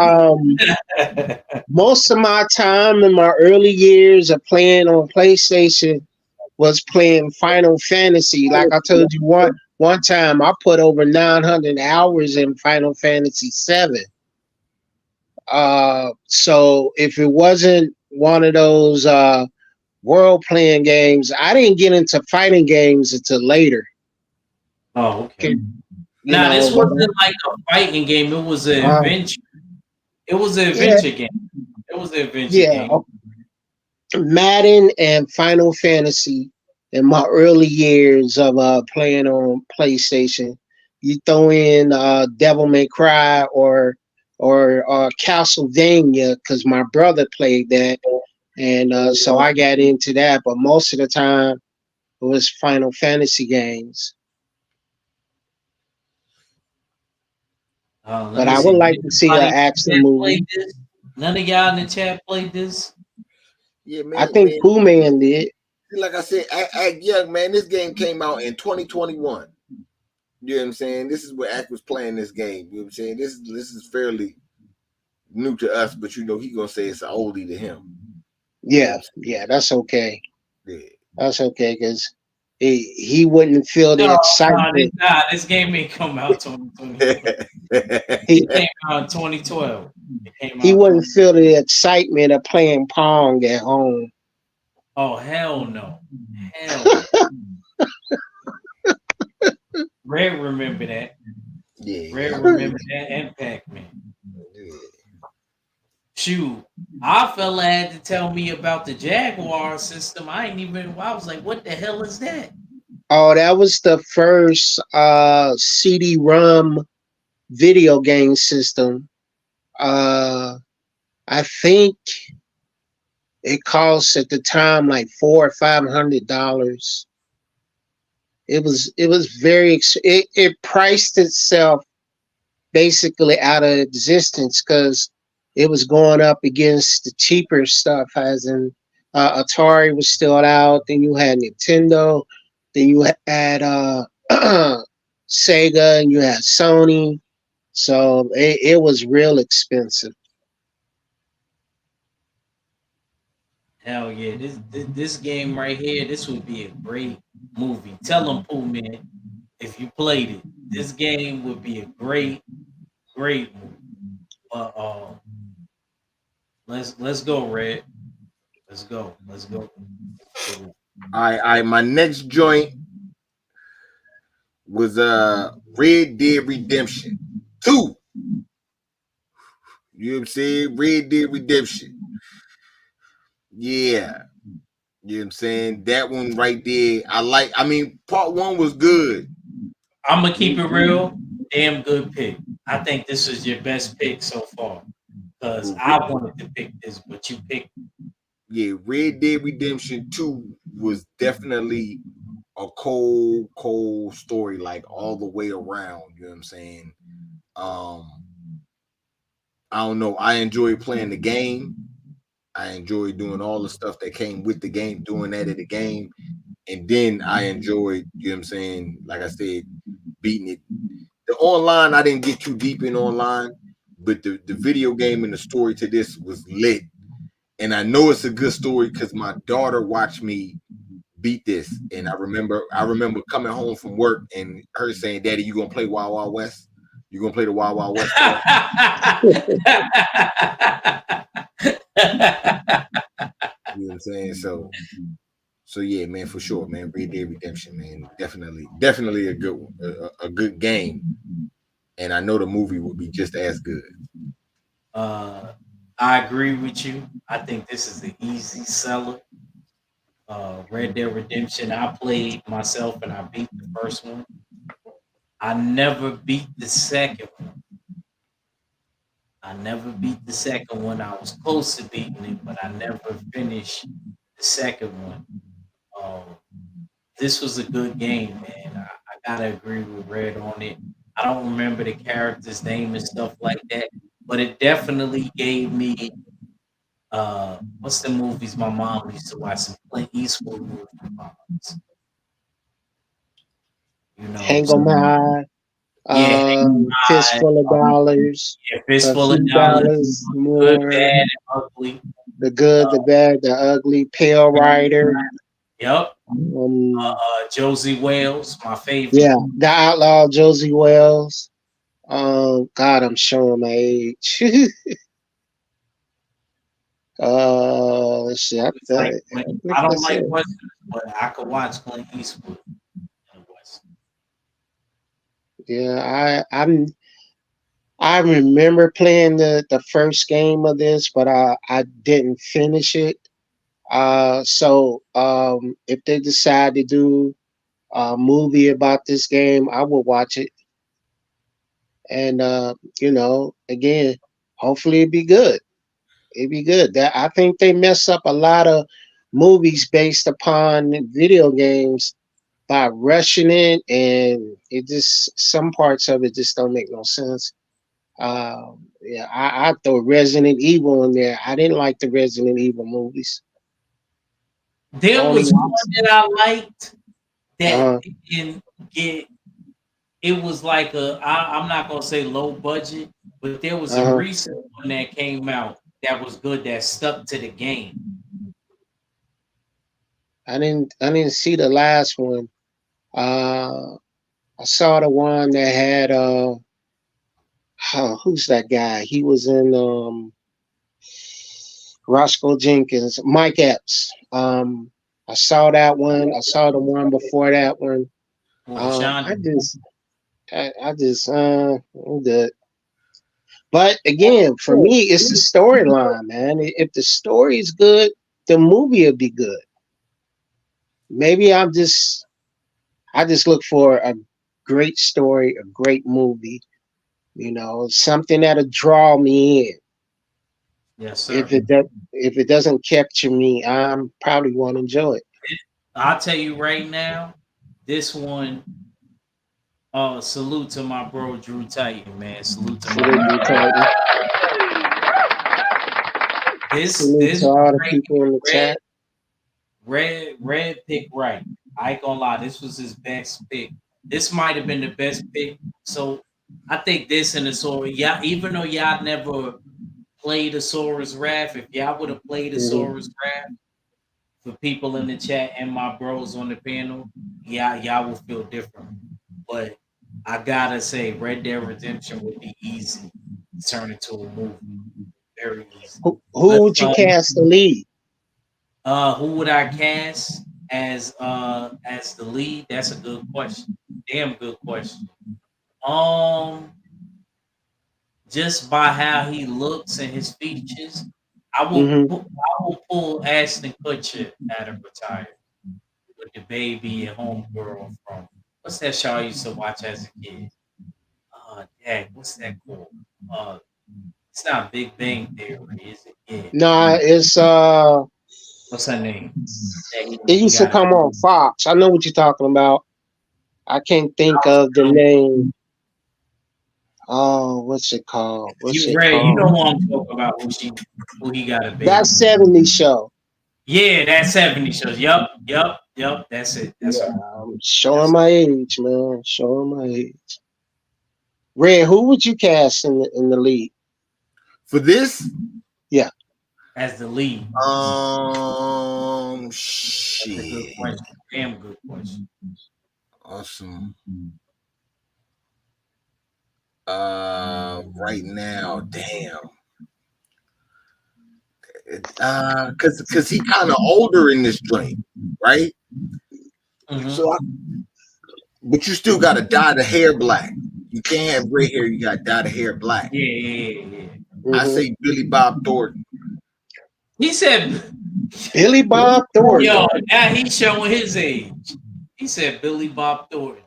[SPEAKER 3] most of my time in my early years of playing on PlayStation was playing Final Fantasy. Like I told you one time, I put over 900 hours in Final Fantasy 7. So if it wasn't one of those world playing games, I didn't get into fighting games until later.
[SPEAKER 1] Oh, okay.
[SPEAKER 3] You
[SPEAKER 1] Now
[SPEAKER 3] know,
[SPEAKER 1] this wasn't like a fighting game. It was an
[SPEAKER 3] uh,
[SPEAKER 1] adventure. It was an
[SPEAKER 3] yeah,
[SPEAKER 1] adventure game. It was an adventure
[SPEAKER 3] yeah.
[SPEAKER 1] game.
[SPEAKER 3] Madden and Final Fantasy in my early years of playing on PlayStation. You throw in Devil May Cry or Castlevania because my brother played that, and so I got into that. But most of the time it was Final Fantasy games.
[SPEAKER 1] Let
[SPEAKER 3] But
[SPEAKER 1] me
[SPEAKER 3] I
[SPEAKER 1] see.
[SPEAKER 3] would like
[SPEAKER 1] Did
[SPEAKER 3] to see an
[SPEAKER 1] anybody in
[SPEAKER 3] action
[SPEAKER 1] the chat play
[SPEAKER 3] movie.
[SPEAKER 1] this? None of y'all in the chat played this.
[SPEAKER 2] yeah,
[SPEAKER 3] I
[SPEAKER 2] man,
[SPEAKER 3] think
[SPEAKER 2] man.
[SPEAKER 3] Pooh Man did.
[SPEAKER 2] Like I said, act young, man. This game came out in 2021. You know what I'm saying? This is where Act was playing this game. You know what I'm saying? This is fairly new to us, but you know he gonna say it's an oldie to him. You know
[SPEAKER 3] Yeah,
[SPEAKER 2] what
[SPEAKER 3] yeah, that's okay.
[SPEAKER 2] I'm
[SPEAKER 3] That's okay because he wouldn't feel the excitement.
[SPEAKER 1] This game ain't come out 2021.
[SPEAKER 2] saying?
[SPEAKER 1] It
[SPEAKER 3] He
[SPEAKER 1] came out in 2012. It came
[SPEAKER 3] he
[SPEAKER 1] out in
[SPEAKER 3] wouldn't
[SPEAKER 1] 20.
[SPEAKER 3] feel the excitement of playing Pong at home.
[SPEAKER 1] Oh hell no, hell no. Red remember that. Red
[SPEAKER 2] Yeah,
[SPEAKER 1] remember that and Pac-Man.
[SPEAKER 2] yeah.
[SPEAKER 1] Shoot, our fella had to tell me about the Jaguar system. I ain't even. I was like, "What the hell is that?"
[SPEAKER 3] Oh, that was the first CD-ROM video game system. Uh, I think it cost at the time like $400 or $500. It was it priced itself basically out of existence because it was going up against the cheaper stuff. As in, Atari was still out. Then you had Nintendo. Then you had Sega, and you had Sony. So it was real expensive.
[SPEAKER 1] Hell yeah, this game right here. This would be a great movie. Tell them, Pooh man, if you played it, this game would be a great movie. But let's go, Red. Let's go.
[SPEAKER 2] I my next joint was Red Dead Redemption 2. You know what I'm saying? Red Dead Redemption. Yeah. You know what I'm saying? That one right there. I mean, part one was good.
[SPEAKER 1] I'm gonna keep it real. Damn good pick. I think this is your best pick so far because I wanted to pick this, but you picked.
[SPEAKER 2] Yeah, Red Dead Redemption 2 was definitely a cold story, like all the way around. You know what I'm saying? Um, I don't know. I enjoyed playing the game. I enjoyed doing all the stuff that came with the game, doing that at the game. And then I enjoyed, you know what I'm saying? Like I said, beating it. The online, I didn't get too deep in online, but the video game and the story to this was lit. And I know it's a good story because my daughter watched me beat this. And I remember coming home from work and her saying, "Daddy, you gonna play Wild Wild West? You gonna play the Wild Wild West today?" You know what I'm saying? So yeah, man, for sure, man. Red Dead Redemption, man, definitely a good one, a good game, and I know the movie will be just as good.
[SPEAKER 1] I agree with you. I think this is an easy seller. Red Dead Redemption. I played myself and I beat the first one. I never beat the second one. I never beat the second one. I was close to beating it, but I never finished the second one. Um, this was a good game, man. I gotta agree with Red on it. I don't remember the character's name and stuff like that, but it definitely gave me what's the movies my mom used to watch? Some Clint Eastwood movies, you know.
[SPEAKER 3] Hang
[SPEAKER 1] So,
[SPEAKER 3] 'em high.
[SPEAKER 1] yeah, Hang High,
[SPEAKER 3] Fistful of dollars.
[SPEAKER 1] yeah,
[SPEAKER 3] A
[SPEAKER 1] Fistful of
[SPEAKER 3] few
[SPEAKER 1] Dollars,
[SPEAKER 3] dollars
[SPEAKER 1] Good,
[SPEAKER 3] more.
[SPEAKER 1] Bad, and Ugly.
[SPEAKER 3] The good, the bad, the ugly. Pale Rider.
[SPEAKER 1] Yep.
[SPEAKER 3] Um,
[SPEAKER 1] Josie Wales, my favorite.
[SPEAKER 3] yeah, the outlaw Josie Wells. God, I'm showing my age. Let's see.
[SPEAKER 1] It's like
[SPEAKER 3] I think
[SPEAKER 1] I don't
[SPEAKER 3] that's
[SPEAKER 1] like
[SPEAKER 3] it.
[SPEAKER 1] westerns, but I could watch Clint Eastwood in a western.
[SPEAKER 3] Yeah, I remember playing the first game of this, but I didn't finish it. So if they decide to do a movie about this game, I will watch it. And again, hopefully it'd be good. It'd be good. That I think they mess up a lot of movies based upon video games by rushing it, and it just some parts of it just don't make no sense. Yeah, I throw Resident Evil in there. I didn't like the Resident Evil movies. I
[SPEAKER 1] There
[SPEAKER 3] only
[SPEAKER 1] was one
[SPEAKER 3] watched.
[SPEAKER 1] that I liked that
[SPEAKER 3] Uh,
[SPEAKER 1] didn't get. It was like I'm not gonna say low budget, but there was a
[SPEAKER 3] uh,
[SPEAKER 1] recent one that came out that was good that stuck to the game.
[SPEAKER 3] I didn't see the last one. Uh, I saw the one that had who's that guy? He was in Roscoe Jenkins, Mike Epps. I saw that one. I saw the one before that one.
[SPEAKER 1] What was Sean?
[SPEAKER 3] I'm good. But again, for me, it's the storyline, man. If the story is good, the movie will be good. Maybe I just look for a great story, a great movie, something that'll draw me in.
[SPEAKER 1] Yes,
[SPEAKER 3] If
[SPEAKER 1] sir.
[SPEAKER 3] it doesn't capture me, I'm probably won't enjoy it.
[SPEAKER 1] I'll tell you right now, this one. Salute to my bro Drew Titan, man. Salute to my
[SPEAKER 3] Salute to Titan. Salute
[SPEAKER 1] this
[SPEAKER 3] to all the
[SPEAKER 1] right
[SPEAKER 3] people in the
[SPEAKER 1] red
[SPEAKER 3] chat.
[SPEAKER 1] red pick right. I ain't gonna lie, this was his best pick. This might have been the best pick. So I think this and the Sora, yeah, even though y'all never played Asaurus Wrath, if y'all would have played
[SPEAKER 3] Mhm.
[SPEAKER 1] Asaurus Wrath for people in the chat and my bros on the panel, yeah, y'all will feel different. But I gotta say, Red Dead Redemption would be easy to turn into a movie. Very easy.
[SPEAKER 3] Who
[SPEAKER 1] Let's
[SPEAKER 3] would you cast the lead?
[SPEAKER 1] who would I cast as the lead? That's a good question. Damn good question. Um just by how he looks and his features,
[SPEAKER 3] Hmm
[SPEAKER 1] I will pull Ashton Kutcher out of retire with the baby and homegirl from what's that show I used to watch as a kid? Dang, what's that called? Uh it's not Big Bang Theory, is it? Yeah.
[SPEAKER 3] Nah, it's
[SPEAKER 1] What's her name? That
[SPEAKER 3] it
[SPEAKER 1] he
[SPEAKER 3] used to
[SPEAKER 1] got
[SPEAKER 3] come on Fox. I know what you're talking about. I can't think of the name. Oh, what's it called? What's
[SPEAKER 1] you
[SPEAKER 3] it
[SPEAKER 1] Ray, you know
[SPEAKER 3] called?
[SPEAKER 1] who I'm talking about who he got a
[SPEAKER 3] That
[SPEAKER 1] baby with.
[SPEAKER 3] 70s show.
[SPEAKER 1] Yeah, that 70 shows. Yup. That's it. That's
[SPEAKER 3] Yeah,
[SPEAKER 1] her.
[SPEAKER 3] I'm showing
[SPEAKER 1] That's
[SPEAKER 3] my age, man. Showing my age. Red, who would you cast in the lead?
[SPEAKER 2] For this,
[SPEAKER 3] Yeah.
[SPEAKER 1] as the lead? That's a good
[SPEAKER 2] Shit.
[SPEAKER 1] question. Damn good question.
[SPEAKER 2] Awesome. Right now, damn. Cause he kind of older in this joint, right?
[SPEAKER 1] Mm-hmm.
[SPEAKER 2] So, but you still got to dye the hair black. You can't have gray hair. You got to dye the hair black.
[SPEAKER 1] Yeah.
[SPEAKER 2] I
[SPEAKER 3] Mhm.
[SPEAKER 2] say Billy Bob Thornton.
[SPEAKER 1] He said,
[SPEAKER 3] Billy Bob Thornton.
[SPEAKER 1] "Yo, now he's showing his age." He said, "Billy Bob Thornton."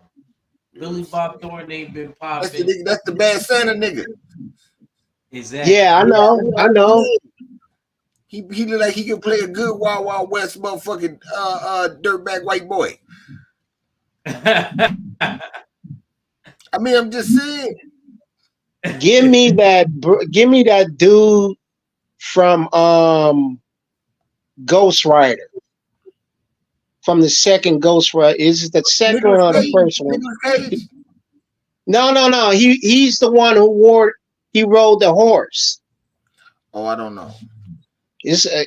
[SPEAKER 1] Billy Bob Thornton ain't been
[SPEAKER 2] That's the
[SPEAKER 1] popping.
[SPEAKER 2] nigga. That's the bad Santa nigga.
[SPEAKER 1] Exactly.
[SPEAKER 3] Yeah, I know. I know.
[SPEAKER 2] He look like he can play a good Wild Wild West motherfucking dirtbag white boy. I mean, I'm just saying.
[SPEAKER 3] Give me that. Give me that dude from Ghost Rider. From the second Ghost Rider. Is it the second one
[SPEAKER 2] Nicholas
[SPEAKER 3] or the
[SPEAKER 2] Cage.
[SPEAKER 3] first one?
[SPEAKER 2] Nicholas Cage.
[SPEAKER 3] No. He's the one who he rode the horse.
[SPEAKER 2] Oh, I don't know.
[SPEAKER 3] It's yeah,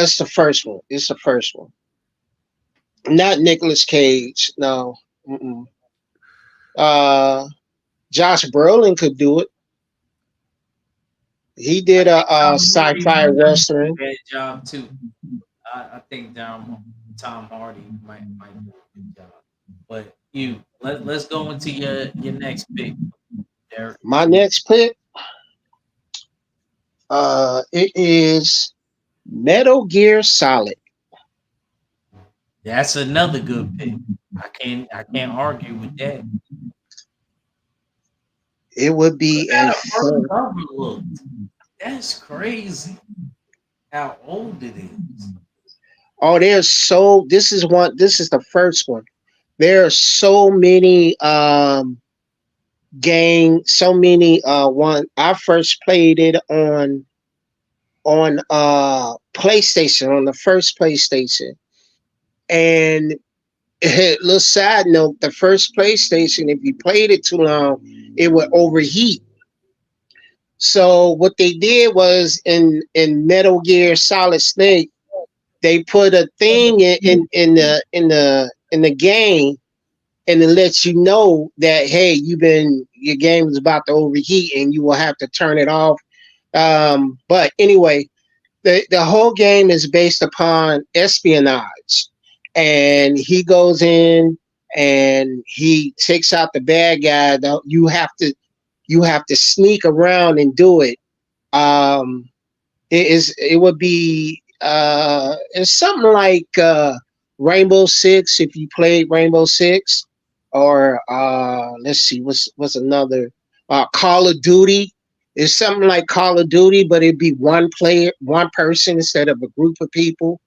[SPEAKER 3] it's the first one. It's the first one. Not Nicolas Cage. No. Mm-mm. Uh, Josh Brolin could do it. He
[SPEAKER 1] I
[SPEAKER 3] did
[SPEAKER 1] think
[SPEAKER 3] a
[SPEAKER 1] Tom Hardy
[SPEAKER 3] sci-fi
[SPEAKER 1] might do
[SPEAKER 3] western.
[SPEAKER 1] a bad job too. I think Tom Hardy might do a good job. But let's go into your next pick, Derek.
[SPEAKER 3] My next pick, it is Metal Gear Solid.
[SPEAKER 1] That's another good pick. I can't argue with that.
[SPEAKER 3] It would be
[SPEAKER 1] How
[SPEAKER 3] a
[SPEAKER 1] the first
[SPEAKER 3] fun.
[SPEAKER 1] cover looked. That's crazy. How old it is.
[SPEAKER 3] Oh, there's so. This is one. This is the first one. There are so many so many one. I first played it on PlayStation, on the first PlayStation. And little side note, the first PlayStation, if you played it too long, it would overheat. So what they did was in Metal Gear Solid Snake, they put a thing in the game, and it lets you know that hey, your game is about to overheat and you will have to turn it off. But anyway, the whole game is based upon espionage, and he goes in and he takes out the bad guy. You have to sneak around and do it. It would be it's something like Rainbow Six, if you played Rainbow Six, or let's see, what's another, Call of Duty. It's something like Call of Duty, but it'd be one player, one person instead of a group of people.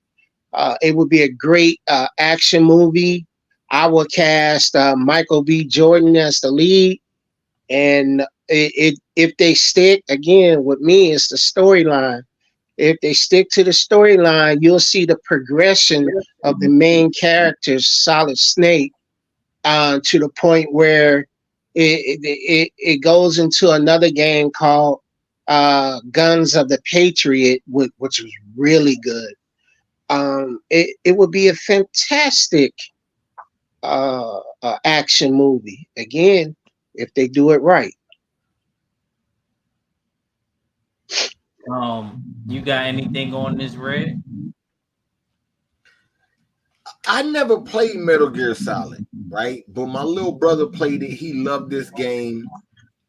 [SPEAKER 3] It would be a great action movie. I would cast Michael B. Jordan as the lead, and if they stick again with me, it's the storyline. If they stick to the storyline, you'll see the progression of the main character, Solid Snake, to the point where it goes into another game called Guns of the Patriot, which was really good. It would be a fantastic action movie, again, if they do it right.
[SPEAKER 1] You got anything on this red?
[SPEAKER 2] I never played Metal Gear Solid, right? But my little brother played it. He loved this game.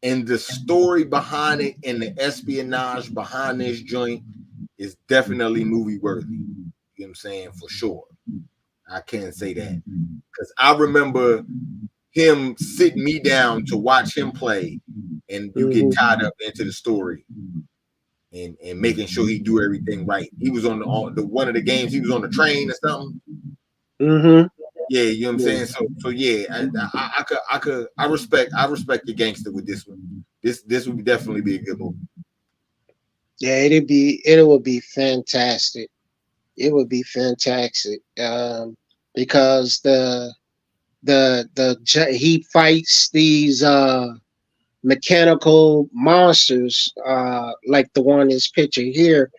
[SPEAKER 2] And the story behind it and the espionage behind this joint is definitely movie worthy. You know what I'm saying? For sure. I can't say that. Because I remember him sitting me down to watch him play, and you get
[SPEAKER 3] Mhm.
[SPEAKER 2] tied up into the story and making sure he do everything right. He was on the one of the games, he was on the train or something.
[SPEAKER 3] Mhm.
[SPEAKER 2] Yeah, you know what I'm saying. So yeah, I respect the gangster with this one. This would definitely be a good movie.
[SPEAKER 3] Yeah, it would be fantastic. It would be fantastic, because he fights these mechanical monsters, like the one is pictured here,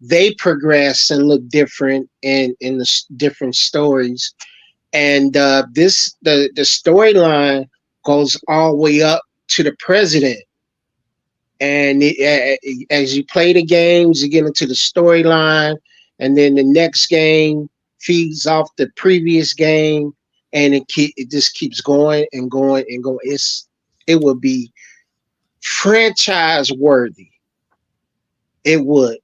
[SPEAKER 3] they progress and look different in the different stories. And the storyline goes all the way up to the president. And as you play the games, you get into the storyline, and then the next game feeds off the previous game, and it just keeps going and going and going. It would be franchise worthy. It would.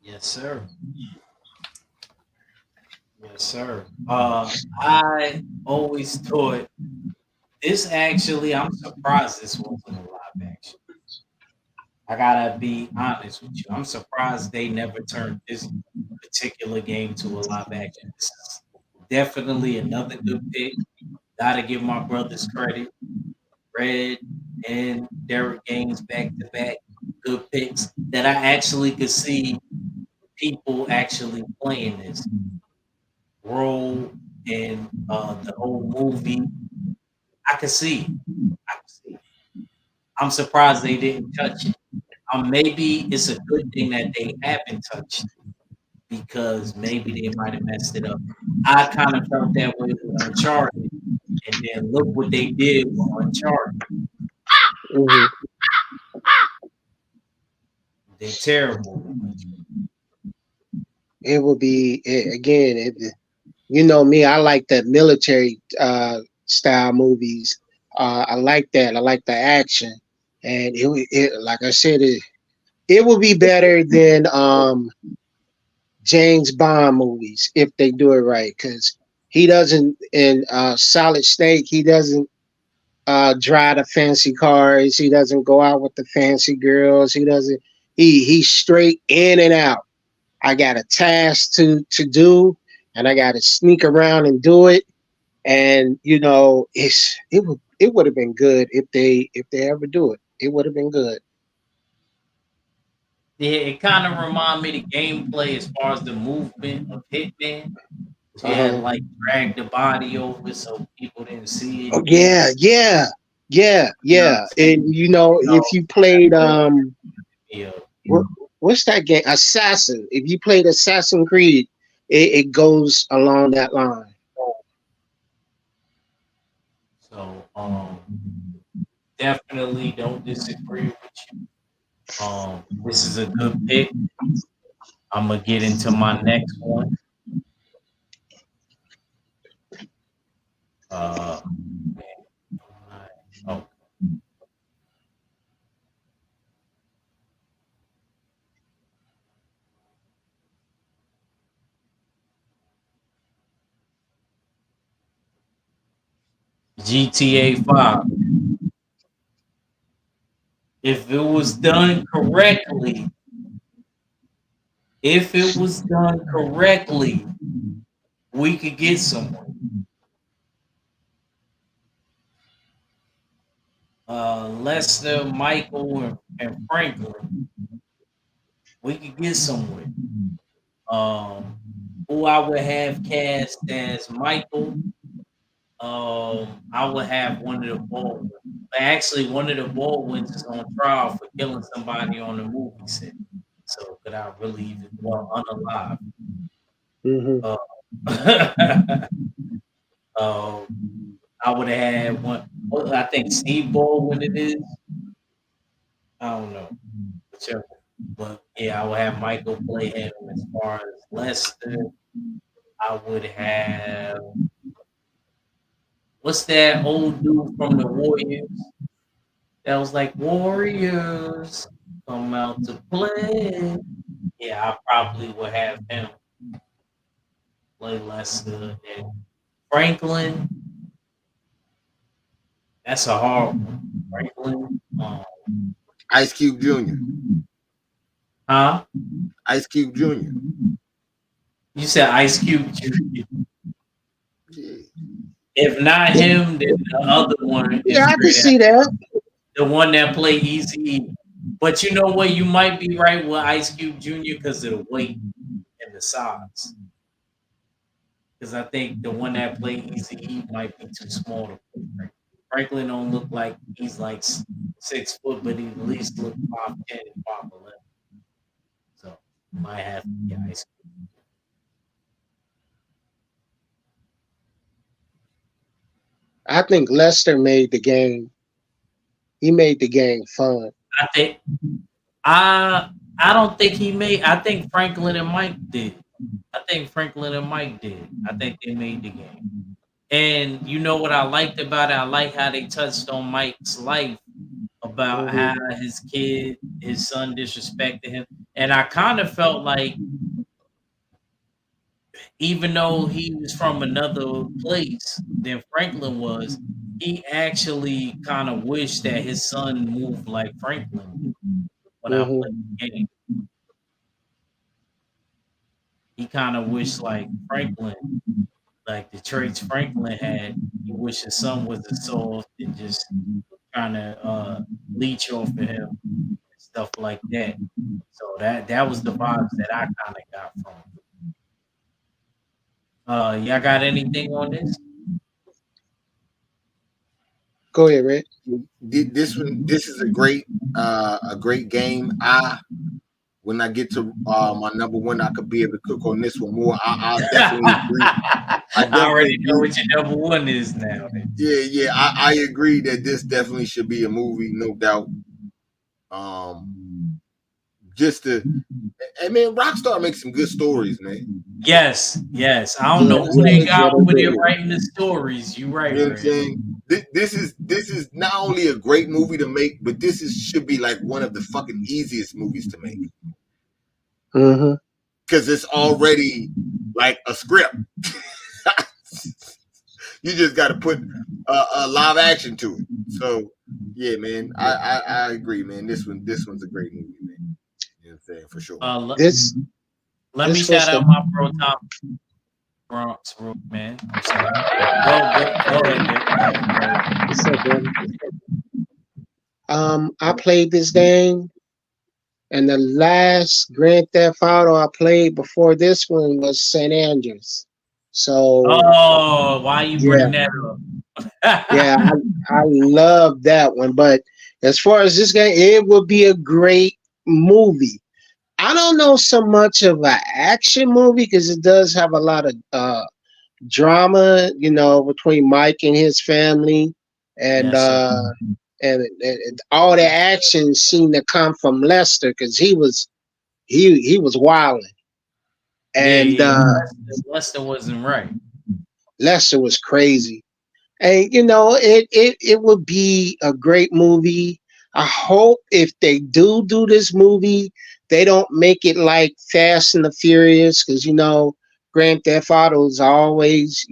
[SPEAKER 1] Yes, sir. Yes, sir. I always thought this actually, I'm surprised this wasn't a live action. I gotta be honest with you. I'm surprised they never turned this particular game to a live action. This is definitely another good pick. Gotta give my brothers credit. Red and Derek Gaines back to back. Good picks that I actually could see people actually playing this role in the whole movie. I could see. I could see. I'm surprised they didn't touch it. Maybe it's a good thing that they haven't touched it because maybe they might have messed it up. I kind of felt that way with Uncharted, and then look what they did with Uncharted.
[SPEAKER 3] Mhm.
[SPEAKER 1] They're terrible with Uncharted.
[SPEAKER 3] It would be again. You know me. I like the military style movies. I like that. I like the action, and like I said, it would be better than James Bond movies if they do it right. Because he doesn't in Solid Snake. He doesn't drive the fancy cars. He doesn't go out with the fancy girls. He doesn't. He's straight in and out. I got a task to do, and I got to sneak around and do it. And it would have been good if they ever do it. It would have been good.
[SPEAKER 1] Yeah, it kind of reminded me the gameplay as far as the movement of Hitman. You had
[SPEAKER 3] Uh-huh.
[SPEAKER 1] like drag the body over so people didn't see it.
[SPEAKER 3] Oh yeah, yeah, yeah,
[SPEAKER 1] You know what
[SPEAKER 3] yeah.
[SPEAKER 1] I'm saying?
[SPEAKER 3] And if you
[SPEAKER 1] That
[SPEAKER 3] played
[SPEAKER 1] really me up.
[SPEAKER 3] what, what's that game? Assassin. If you played Assassin Creed, it goes along that line.
[SPEAKER 1] So definitely don't disagree with you. This is a good pick. I'm gonna get into my next one. Uh, oh, GTA 5. If it was done correctly, if it was done correctly, we could get somewhere. Lester, Michael, and Franklin, we could get somewhere. Um, who I would have cast as Michael. I would have one of the Baldwins. Actually, one of the Baldwins is on trial for killing somebody on the movie set. So could I really even well unalive?
[SPEAKER 3] Hmm.
[SPEAKER 1] Uh, uh, I would have had one. Well, I think Steve Baldwin it is. I don't know, whichever. But yeah, I would have Michael play him as far as Lester. I would have what's that old dude from the Warriors? That was like Warriors come out to play. Yeah, I probably would have him play Lester and Franklin. That's a hard one. Franklin.
[SPEAKER 2] Ice Cube Jr.
[SPEAKER 1] Huh?
[SPEAKER 2] Ice Cube Jr.
[SPEAKER 1] You said Ice Cube Jr.
[SPEAKER 2] Yeah.
[SPEAKER 1] If not him, then the other one
[SPEAKER 3] Yeah,
[SPEAKER 1] is
[SPEAKER 3] I can
[SPEAKER 1] straight
[SPEAKER 3] see that.
[SPEAKER 1] the one that played Easy. But you know what? You might be right with Ice Cube Jr. because of the weight and the size. Because I think the one that played Easy might be too small to play. Right? Franklin don't look like he's like 6 foot, but he at least look 5'10", 5'11". So might have to be Ice
[SPEAKER 3] I think Lester made the game. He made the game fun.
[SPEAKER 1] I think I don't think he made. I think Franklin and Mike did. I think Franklin and Mike did. I think they made the game. And you know what I liked about it? I like how they touched on Mike's life about how
[SPEAKER 3] Hmm.
[SPEAKER 1] his son disrespected him. And I kind of felt like even though he was from another place than Franklin was, he actually kind of wished that his son moved like Franklin did when I
[SPEAKER 3] Hmm.
[SPEAKER 1] played the game. He kind of wished like Franklin, like the traits Franklin had. He wished his son was as soft and just trying to leech off of him and stuff like that. So that was the vibes that I kind of got from it. Y'all got anything on this?
[SPEAKER 3] Go ahead, Red.
[SPEAKER 2] This is a great game. When I get to my number one, I could be able to cook on this one more. I definitely agree. I
[SPEAKER 1] I
[SPEAKER 2] definitely
[SPEAKER 1] already know
[SPEAKER 2] agree.
[SPEAKER 1] what your number one is now.
[SPEAKER 2] Yeah, I agree that this definitely should be a movie, no doubt. Just to, and man, Rockstar makes some good stories, man.
[SPEAKER 1] Yes, yes. I don't
[SPEAKER 3] Yeah,
[SPEAKER 1] know who
[SPEAKER 3] yeah,
[SPEAKER 1] they
[SPEAKER 3] yeah,
[SPEAKER 1] got
[SPEAKER 3] they
[SPEAKER 1] over there
[SPEAKER 3] do.
[SPEAKER 1] writing the stories. You
[SPEAKER 2] You
[SPEAKER 1] right,
[SPEAKER 2] know what I'm
[SPEAKER 1] Red.
[SPEAKER 2] saying? This is not only a great movie to make, but this is should be like one of the fucking easiest movies to make
[SPEAKER 3] Hmm.
[SPEAKER 2] because it's already like a script. You just got to put a live action to it. So yeah, man, I agree, man. This one's a great movie, man. You know what I'm saying? For sure.
[SPEAKER 1] Uh, le-
[SPEAKER 3] This
[SPEAKER 1] let me
[SPEAKER 3] this was
[SPEAKER 1] shout
[SPEAKER 3] the
[SPEAKER 1] out my bro Tom Bronx, man. I'm sorry. Go ahead, Nick.
[SPEAKER 3] what's up, brother? I played this game, and the last Grand Theft Auto I played before this one was San Andreas. So
[SPEAKER 1] Oh, why you
[SPEAKER 3] yeah,
[SPEAKER 1] bring that
[SPEAKER 3] yeah,
[SPEAKER 1] up?
[SPEAKER 3] I love that one. But as far as this game, it would be a great movie. I don't know so much of an action movie because it does have a lot of drama, between Mike and his family, and
[SPEAKER 1] Yes, sir.
[SPEAKER 3] and all the action seemed to come from Lester because he was wilding,
[SPEAKER 1] Yeah,
[SPEAKER 3] and
[SPEAKER 1] yeah. Lester wasn't right.
[SPEAKER 3] Lester was crazy. And it would be a great movie. I hope if they do this movie, they don't make it like Fast and the Furious, because Grand Theft Auto is always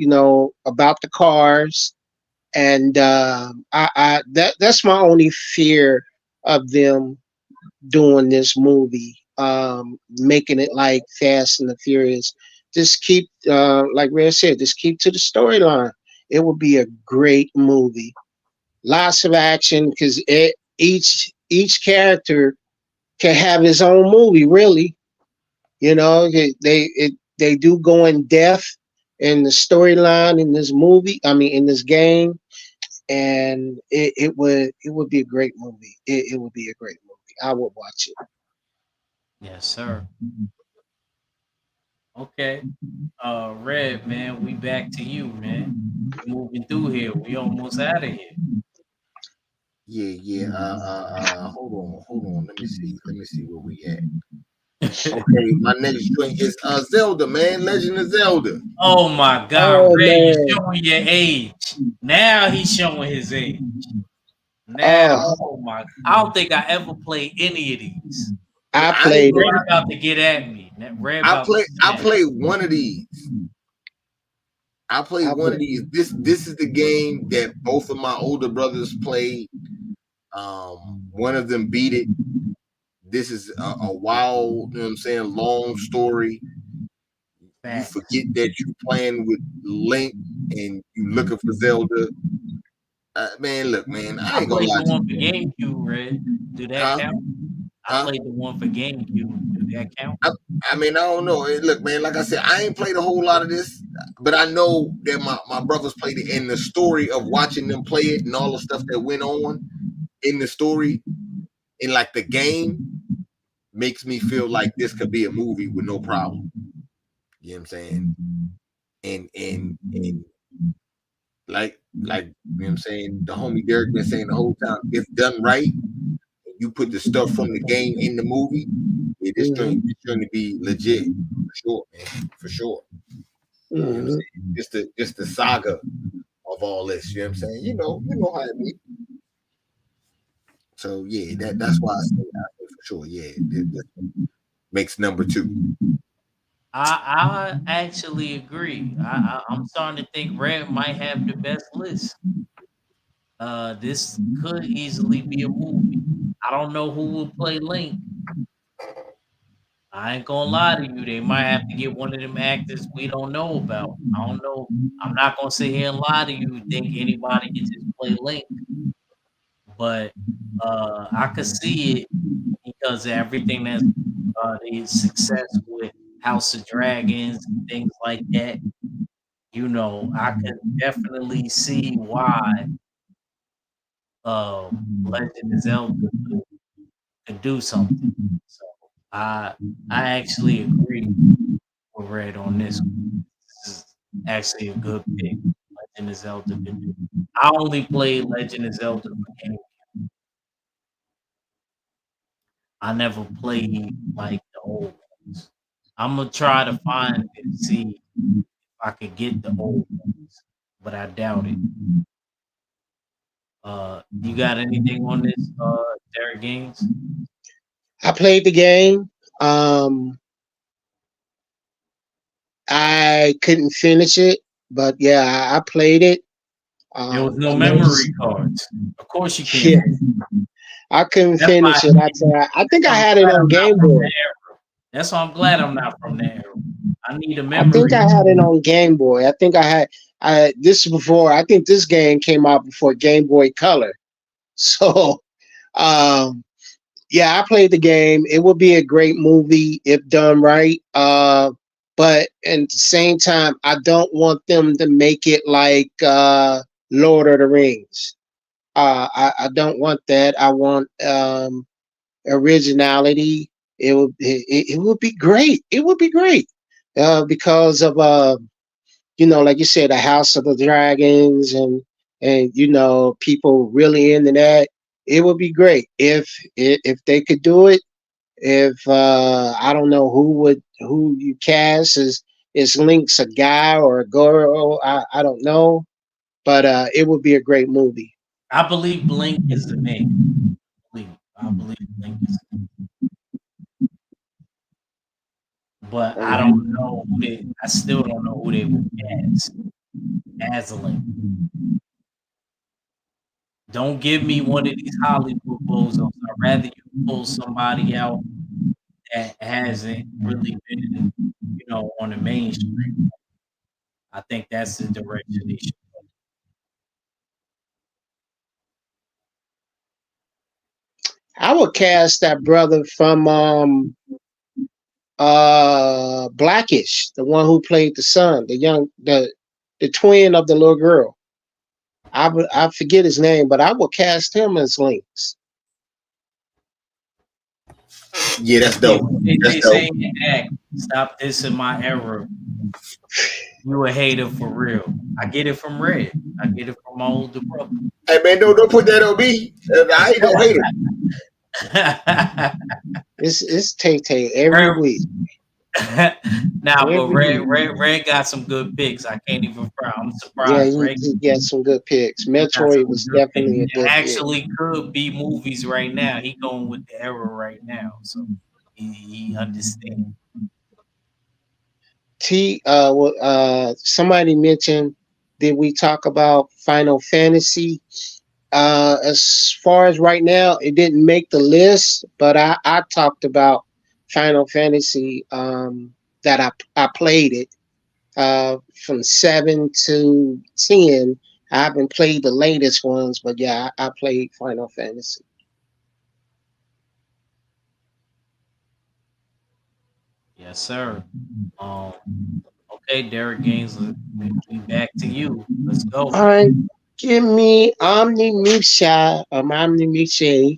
[SPEAKER 3] about the cars, and that's my only fear of them doing this movie, making it like Fast and the Furious. Just keep, like Red said, just keep to the storyline. It would be a great movie. Lots of action because each character can have his own movie. Really, they do go in depth in the storyline in this movie. I mean, in this game, and it would be a great movie. It would be a great movie. I would watch it.
[SPEAKER 1] Yes, sir. Okay. Red, man, we back to you, man. We moving through here. We almost out of here.
[SPEAKER 2] Yeah. Hold on. Let me see where we at. Okay, my next joint is Zelda, man. Legend of Zelda.
[SPEAKER 1] Oh my God,
[SPEAKER 3] Oh
[SPEAKER 1] Red, you
[SPEAKER 3] man.
[SPEAKER 1] showing your age. Now he's showing his age. Now,
[SPEAKER 3] Oh,
[SPEAKER 1] oh my, I don't think I ever played any of these.
[SPEAKER 3] I
[SPEAKER 2] I ain't
[SPEAKER 3] played
[SPEAKER 2] gonna
[SPEAKER 3] it.
[SPEAKER 1] Red
[SPEAKER 2] lie.
[SPEAKER 1] about to get at me. Red
[SPEAKER 2] I
[SPEAKER 1] about to
[SPEAKER 2] play I
[SPEAKER 1] snap.
[SPEAKER 2] played one of these. I played
[SPEAKER 3] I
[SPEAKER 2] one
[SPEAKER 3] pl-
[SPEAKER 2] of these. This is the game that both of my older brothers played. One of them beat it. This is a wild, you know what I'm saying, long story. You
[SPEAKER 1] Facts.
[SPEAKER 2] forget that you playing with Link and you looking for Zelda. Man, look, man, I
[SPEAKER 1] I
[SPEAKER 2] ain't gonna
[SPEAKER 1] played
[SPEAKER 2] lie
[SPEAKER 1] the
[SPEAKER 2] to
[SPEAKER 1] one for
[SPEAKER 2] you, man.
[SPEAKER 1] GameCube, Red. Do that
[SPEAKER 2] Huh?
[SPEAKER 1] count? I
[SPEAKER 2] Huh?
[SPEAKER 1] played the one for GameCube. Do that count?
[SPEAKER 2] I mean, I don't know. Look, man, like I said, I ain't played a whole lot of this, but I know that my brothers played it, and the story of watching them play it and all the stuff that went on in the story in like the game makes me feel like this could be a movie with no problem. You know what I'm saying? And like you know what I'm saying, the homie Derek been saying the whole time, if done right, you put the stuff from the game in the movie, this joint is going to be legit for sure, man, for sure. You know what I'm saying? Just the saga of all this. You know what I'm saying? You know how it be. So yeah, that's why I say for sure. Yeah, this makes number 2.
[SPEAKER 1] I actually agree. I'm starting to think Red might have the best list. This could easily be a movie. I don't know who will play Link. I ain't gonna lie to you. They might have to get one of them actors we don't know about. I don't know. I'm not gonna sit here and lie to you. Think anybody can just play Link, but I could see it because of everything that's the success with House of Dragons and things like that. I can definitely see why Legend of Zelda could do something. So I I actually agree with Red on this one. This is actually a good pick. Legend of Zelda could do. I only played Legend of Zelda for game. I never played like the old ones. I'm gonna try to find it and see if I could get the old ones, but I doubt it. You got anything on this, Derek Gaines?
[SPEAKER 3] I played the game. I couldn't finish it, but yeah, I played it.
[SPEAKER 1] There was no
[SPEAKER 3] I noticed,
[SPEAKER 1] memory cards. Of course you can't.
[SPEAKER 3] yeah, I couldn't
[SPEAKER 1] That's why
[SPEAKER 3] finish it. I think I
[SPEAKER 1] I'm
[SPEAKER 3] had it
[SPEAKER 1] glad
[SPEAKER 3] on
[SPEAKER 1] I'm not
[SPEAKER 3] Game
[SPEAKER 1] from
[SPEAKER 3] Boy.
[SPEAKER 1] that era. That's why I'm glad I'm not from that era. I need a
[SPEAKER 3] I think
[SPEAKER 1] memory.
[SPEAKER 3] I had it on Game Boy. I think I had. This is before. I think this game came out before Game Boy Color. So, um, yeah, I played the game. It would be a great movie if done right. But at the same time, I don't want them to make it like Lord of the Rings. I don't want that. I want originality. It would be great. It would be great because of like you said, the House of the Dragons and people really into that. It would be great if they could do it. If I don't know who you cast is Link's a guy or a girl. I don't know, but it would be a great movie.
[SPEAKER 1] I believe Blink is the man. I believe Blink is, but I
[SPEAKER 2] Okay.
[SPEAKER 1] don't know who they. I still don't know who they would cast as a Link. Don't give me one of these Hollywood bozos. I'd rather you pull somebody out that hasn't really been, on the mainstream. I think that's the direction they should.
[SPEAKER 3] I would cast that brother from Blackish, the one who played the son, the twin of the little girl. I forget his name, but I would cast him as Lynx.
[SPEAKER 2] Yeah, that's
[SPEAKER 1] Hey,
[SPEAKER 2] dope.
[SPEAKER 1] what they
[SPEAKER 2] That's
[SPEAKER 1] say
[SPEAKER 2] dope.
[SPEAKER 1] saying act. Stop this in my era. You a hater for real. I get it from Red. I get it from my older brother.
[SPEAKER 2] Hey man, don't put that on me. I ain't no hater.
[SPEAKER 3] It's Tay Tay every
[SPEAKER 1] Red,
[SPEAKER 3] week.
[SPEAKER 1] nah, but
[SPEAKER 3] Every week.
[SPEAKER 1] Red got some good picks. I can't even front. I'm
[SPEAKER 3] Yeah,
[SPEAKER 1] surprised. Red
[SPEAKER 3] he got some good picks.
[SPEAKER 1] got
[SPEAKER 3] Metroid
[SPEAKER 1] some
[SPEAKER 3] was
[SPEAKER 1] good picks.
[SPEAKER 3] definitely a
[SPEAKER 1] It
[SPEAKER 3] good pick.
[SPEAKER 1] actually could be movies right now. He going with the era right now, so he understands.
[SPEAKER 3] Somebody mentioned, did we talk about Final Fantasy? As far as right now, it didn't make the list, but I talked about Final Fantasy that I played it from 7 to 10. I haven't played the latest ones, but yeah, I played Final Fantasy.
[SPEAKER 1] Yes, sir. Um, okay, Derek Gaines, we back to you. Let's go.
[SPEAKER 3] All right, give me Omni Misha, Omni Misha.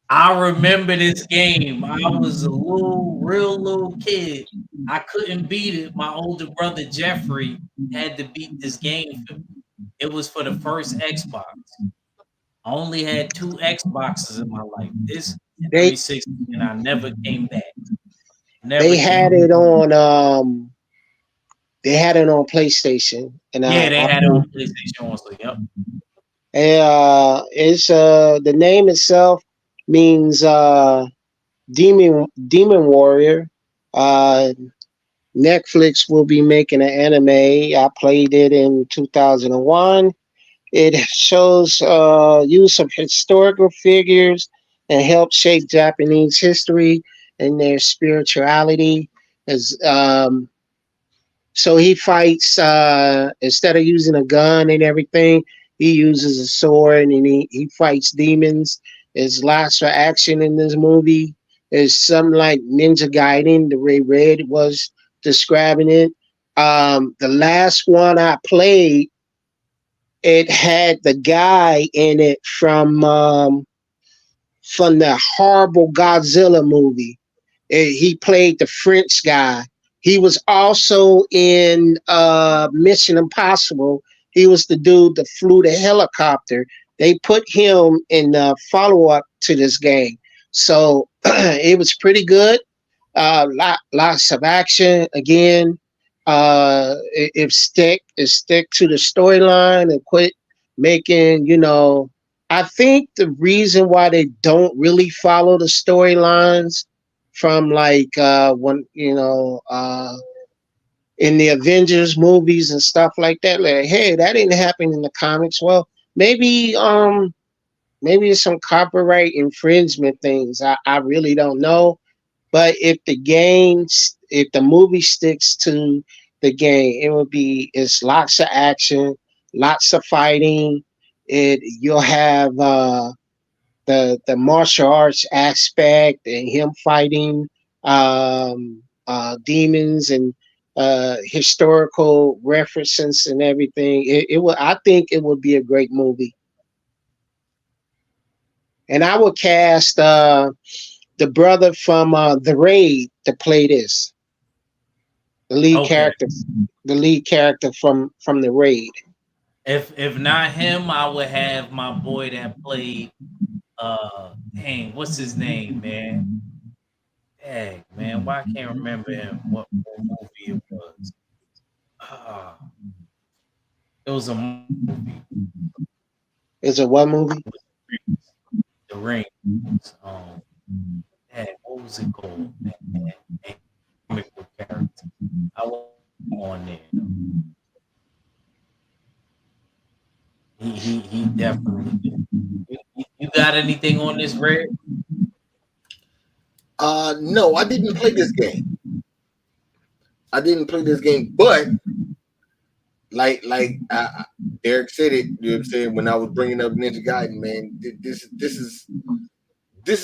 [SPEAKER 1] I remember this game. I was a real little kid. I couldn't beat it. My older brother Jeffrey had to beat this game for me. It was for the first Xbox. I only had two Xboxes in my life. This and
[SPEAKER 3] They
[SPEAKER 1] 360, and I never came back.
[SPEAKER 3] they
[SPEAKER 1] Never came.
[SPEAKER 3] had it on they had it on PlayStation, and
[SPEAKER 1] Yeah, they
[SPEAKER 3] I
[SPEAKER 1] had it on PlayStation also. Yep.
[SPEAKER 3] it's the name itself means demon warrior. Uh, Netflix will be making an anime. I played it in 2001. It shows use of historical figures and helps shape Japanese history and their spirituality. As So he fights instead of using a gun and everything, he uses a sword and he fights demons. There's lots of action in this movie. There's something like Ninja Gaiden, the way Red was describing it. The last one I played, it had the guy in it from the horrible Godzilla movie. He played the French guy. He was also in Mission Impossible. He was the dude that flew the helicopter. They put him in the follow up to this game. So it was pretty good. Lots of action. Again, stick to the storyline and quit making. I think the reason why they don't really follow the storylines from like when in the Avengers movies and stuff like that. Like, hey, that didn't happen in the comics. Well, maybe maybe it's some copyright infringement things. I really don't know. But if the movie sticks to the game, it would be it's lots of action, lots of fighting. You'll have the martial arts aspect and him fighting demons and historical references and everything. I think it would be a great movie, and I would cast the brother from The Raid to play this, the lead
[SPEAKER 1] Okay.
[SPEAKER 3] character, the lead character from The Raid.
[SPEAKER 1] If not him, I would have my boy that played dang, what's his name, man? Dang, man, why I can't remember him? What movie it was? Uh, it was a movie.
[SPEAKER 3] It's a what movie?
[SPEAKER 1] The Ring. Dang, what was it called? Man, comic book character. I was on there though. He definitely did. You got anything on this, Red?
[SPEAKER 2] No, I didn't play this game. I didn't play this game, but like Derek said it. You know what I'm saying? When I was bringing up Ninja Gaiden, man, this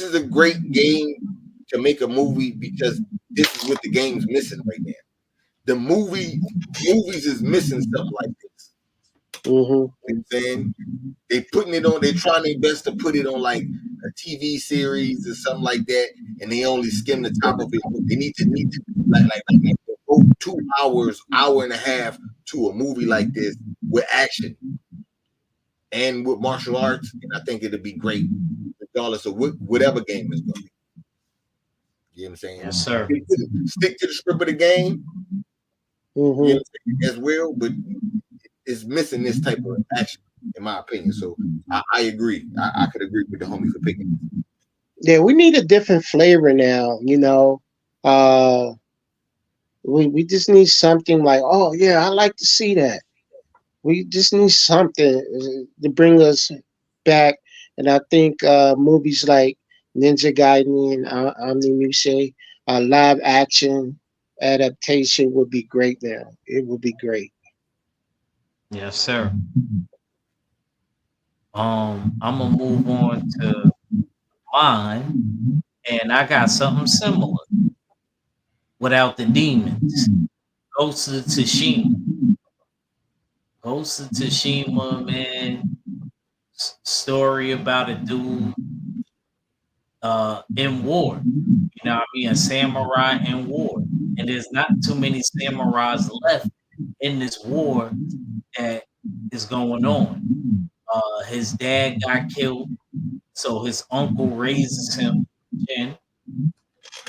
[SPEAKER 2] is a great game to make a movie because this is what the game's missing right now. The movies is missing stuff like this.
[SPEAKER 3] Mm-hmm.
[SPEAKER 2] You know what I'm saying? They putting it on. They trying their best to put it on like a TV series or something like that, and they only skim the top of it. They need to like go 2 hours, hour and a half to a movie like this with action and with martial arts, and I think it'll be great regardless of whatever game it's going to be. You know what I'm saying?
[SPEAKER 1] Yes, sir.
[SPEAKER 2] Stick to the script of the game,
[SPEAKER 3] Mm-hmm.
[SPEAKER 2] you know what I'm saying, as well, but it's missing this type of action, in my opinion. So I agree. I could agree with the homie for picking.
[SPEAKER 3] Yeah, we need a different flavor now. Uh, we just need something like, oh yeah, I like to see that. We just need something to bring us back. And I think movies like Ninja Gaiden and Omnimushe, live action adaptation would be great now. It would be great.
[SPEAKER 1] Yes, sir. I'm gonna move on to mine, and I got something similar. without the demons. Ghost of Tsushima. Ghost of Tsushima, man. Story about a dude in war. You know what I mean? A samurai in war. And there's not too many samurais left in this war that is going on. His dad got killed, so his uncle raises him, Jin,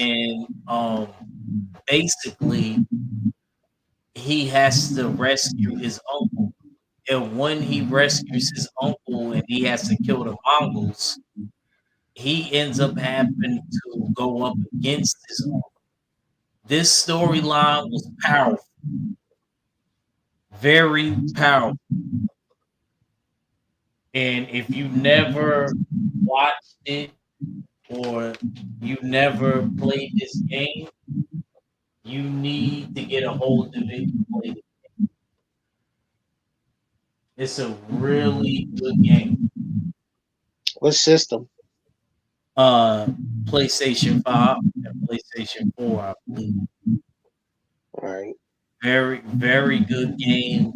[SPEAKER 1] and basically he has to rescue his uncle. And when he rescues his uncle and he has to kill the Mongols, he ends up having to go up against his uncle. This storyline was powerful, very powerful. And if you never watched it or you never played this game, you need to get a hold of it and play it. It's a really good game.
[SPEAKER 3] What system?
[SPEAKER 1] Uh, PlayStation 5 and PlayStation 4, I believe.
[SPEAKER 3] All right.
[SPEAKER 1] Very, very good game,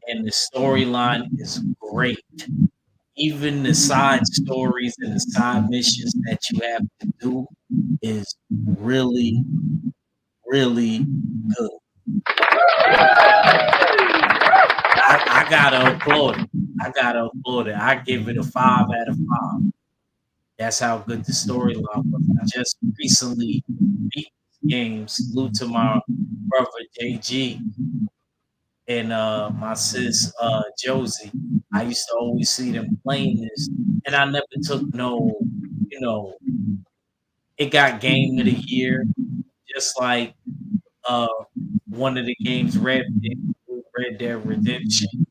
[SPEAKER 1] and the storyline is great. Even the side stories and the side missions that you have to do is really, really good. I gotta applaud it. I gotta applaud it. I give it a 5 out of 5. That's how good the storyline was. I just recently beat this game. Salute to my brother JG and my sis Josie. I used to always see them playing this, and I never took no, you know, it got game of the year, just like uh one of the games Red Dead Redemption.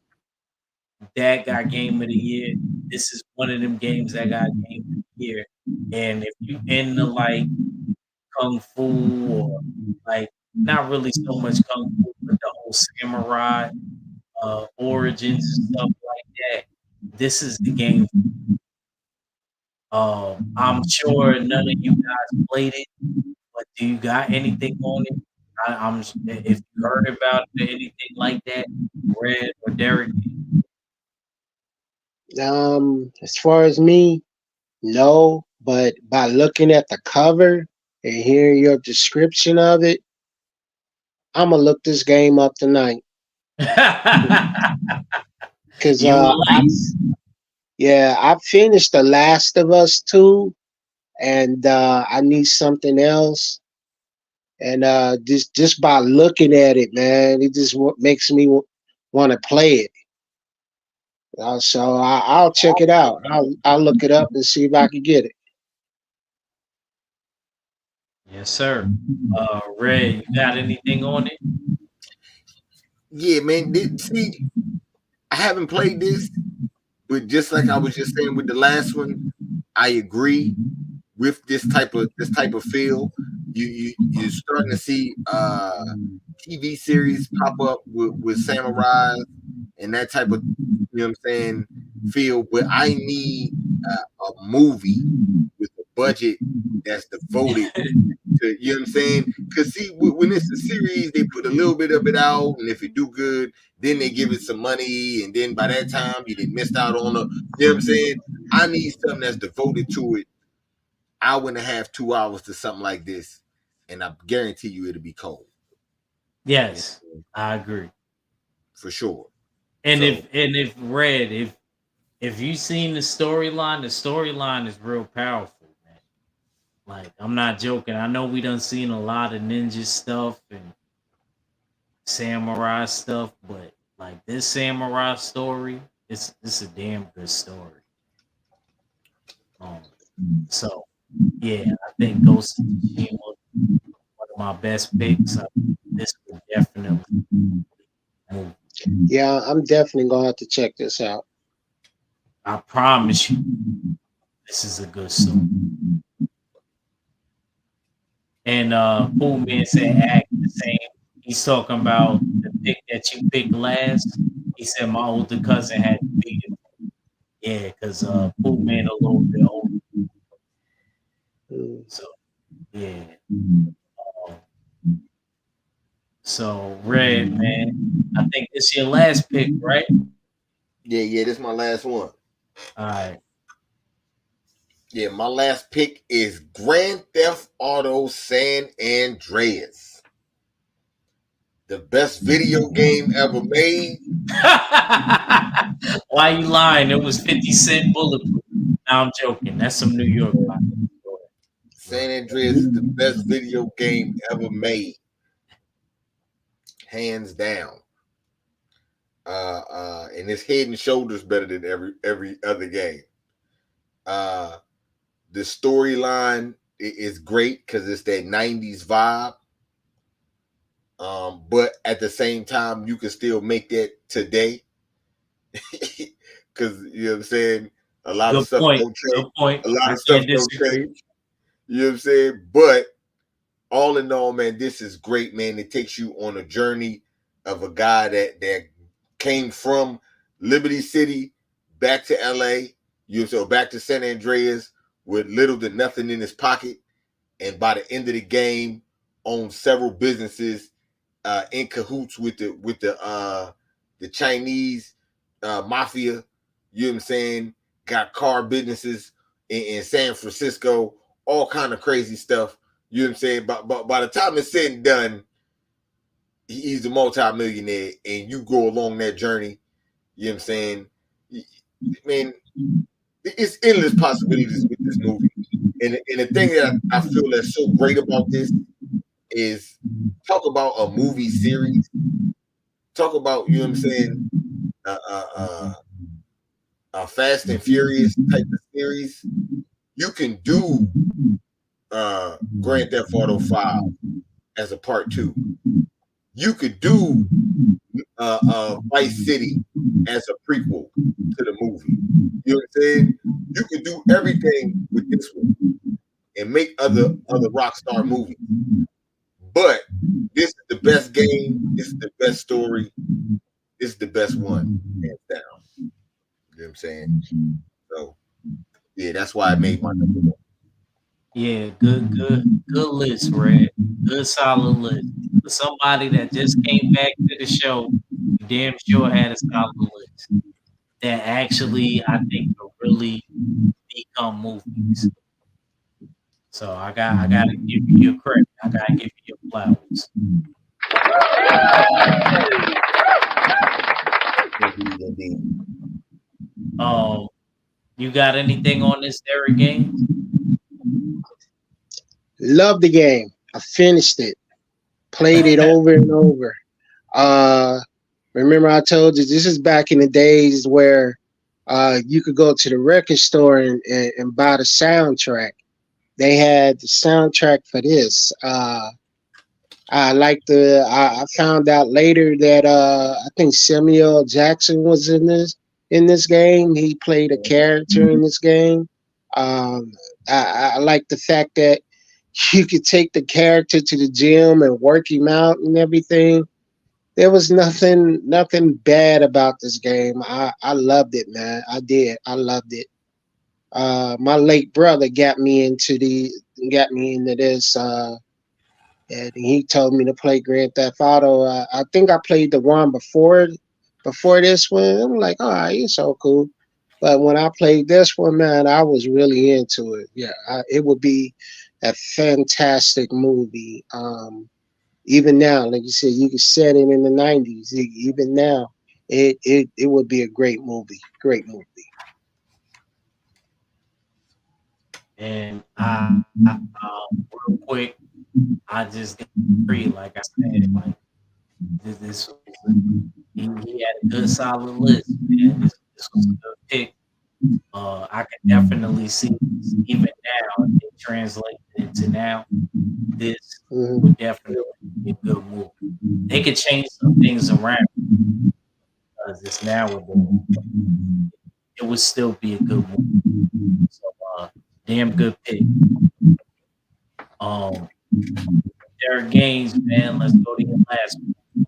[SPEAKER 1] That got game of the year. This is one of them games that got game of the year. And if you into like kung fu or like not really so much kung fu, but the whole samurai origins and stuff like that, this is the game. I'm sure none of you guys played it, but do you got anything on it? If you heard about it or anything like that, Red or Derek.
[SPEAKER 3] As far as me, no, but by looking at the cover and hearing your description of it, I'm gonna look this game up tonight. Cause
[SPEAKER 1] You will like
[SPEAKER 3] I yeah, I finished The Last of Us 2 and I need something else. And just by looking at it, man, it just makes me want to play it. So I'll check it out. I'll look it up and see if I can get it.
[SPEAKER 1] yes, sir. Red, you got anything on it?
[SPEAKER 2] Yeah, man. See, I haven't played this, but just like I was just saying with the last one, I agree with this type of feel. You're starting to see TV series pop up with samurais and that type of, you know what I'm saying, feel. But I need a movie with a budget that's devoted to, you know what I'm saying? Because see, when it's a series, they put a little bit of it out, and if it do good, then they give it some money, and then by that time you did missed out on you know what I'm saying? I need something that's devoted to it, hour and a half, 2 hours to something like this, and I guarantee you it'll be cold. You
[SPEAKER 1] Yes,
[SPEAKER 2] know,
[SPEAKER 1] I agree.
[SPEAKER 2] for sure.
[SPEAKER 1] And
[SPEAKER 2] So
[SPEAKER 1] if Red, if you seen the storyline is real powerful, man. Like I'm not joking. I know we done seen a lot of ninja stuff and samurai stuff, but like this samurai story, it's a damn good story. Um, so yeah, I think Ghost of Tsushima one of my best picks. This would definitely move.
[SPEAKER 3] Yeah, I'm definitely gonna have to check this out.
[SPEAKER 1] I promise you, this is a good story. And Pool Man said act the same. He's talking about the pick that you picked last. He said my older cousin had to beat it. Yeah, because Pool Man a little bit older.
[SPEAKER 3] Mm.
[SPEAKER 1] So yeah. Um, So Red, man, I think this your last pick, right?
[SPEAKER 2] Yeah, yeah, this is my last one.
[SPEAKER 1] All right.
[SPEAKER 2] Yeah, my last pick is Grand Theft Auto San Andreas. The best video game ever made.
[SPEAKER 1] Why you lying? It was 50 Cent Bulletproof. Now I'm joking. That's some New York vibe. Go
[SPEAKER 2] San Andreas is the best video game ever made. Hands down. And it's head and shoulders better than every other game. Uh the storyline is great because it's that 90s vibe. But at the same time, you can still make that today. Because you know what I'm saying? A lot of
[SPEAKER 1] Good
[SPEAKER 2] stuff
[SPEAKER 1] point.
[SPEAKER 2] don't change.
[SPEAKER 1] Good point.
[SPEAKER 2] A lot
[SPEAKER 1] I
[SPEAKER 2] of stuff
[SPEAKER 1] can't
[SPEAKER 2] don't
[SPEAKER 1] disagree.
[SPEAKER 2] change. You know what I'm saying? But all in all, man, this is great, man. It takes you on a journey of a guy that came from Liberty City back to LA, so back to San Andreas with little to nothing in his pocket, and by the end of the game, owned several businesses, in cahoots with the Chinese mafia. You know what I'm saying? Got car businesses in San Francisco, all kind of crazy stuff. You know what I'm saying? But by the time it's said and done, he's a multi-millionaire, and you go along that journey. You know what I'm saying? Man, it's endless possibilities with this movie. And the thing that I feel that's so great about this is talk about a movie series. Talk about, you know what I'm saying, uh, uh, uh, a Fast and Furious type of series. You can do Grand Theft Auto 5 as a part two. You could do Vice City as a prequel to the movie. You know what I'm saying? You could do everything with this one and make other Rockstar movies. But this is the best game. This is the best story. This is the best one, hands down. You know what I'm saying? So yeah, that's why I made my number one.
[SPEAKER 1] Yeah, good list, Red. Good solid list. For somebody that just came back to the show, you damn sure had a solid list. That actually I think will really become movies. So I gotta give you your credit. I gotta give you your flowers.
[SPEAKER 2] Indeed, indeed.
[SPEAKER 1] Um, you got anything on this Derek Games?
[SPEAKER 3] Love the game. I finished it, played it over and over. Uh, Remember I told you this is back in the days where you could go to the record store and buy the soundtrack. They had the soundtrack for this. I found out later that I think Samuel Jackson was in this game. He played a character in this game. Um, I like the fact that you could take the character to the gym and work him out and everything. There was nothing bad about this game. I loved it, man. I did. I loved it. My late brother got me into this. And he told me to play Grand Theft Auto. I think I played the one before this one. I'm like, all right, it's so cool. But when I played this one, man, I was really into it. Yeah, it would be a fantastic movie. Even now, like you said, you could set it in the '90s. Even now, it would be a great movie. Great movie.
[SPEAKER 1] And real quick, I just agree. Like I said, like this was he had a good solid list, man. This was a good pick. I can definitely see this even now if they translate it into now. This
[SPEAKER 3] Hmm.
[SPEAKER 1] would definitely be a good movie. They could change some things around because it's nowadays. It would still be a good movie. So, damn good pick. Um, Derek Gaines, man. Let's go to your last one.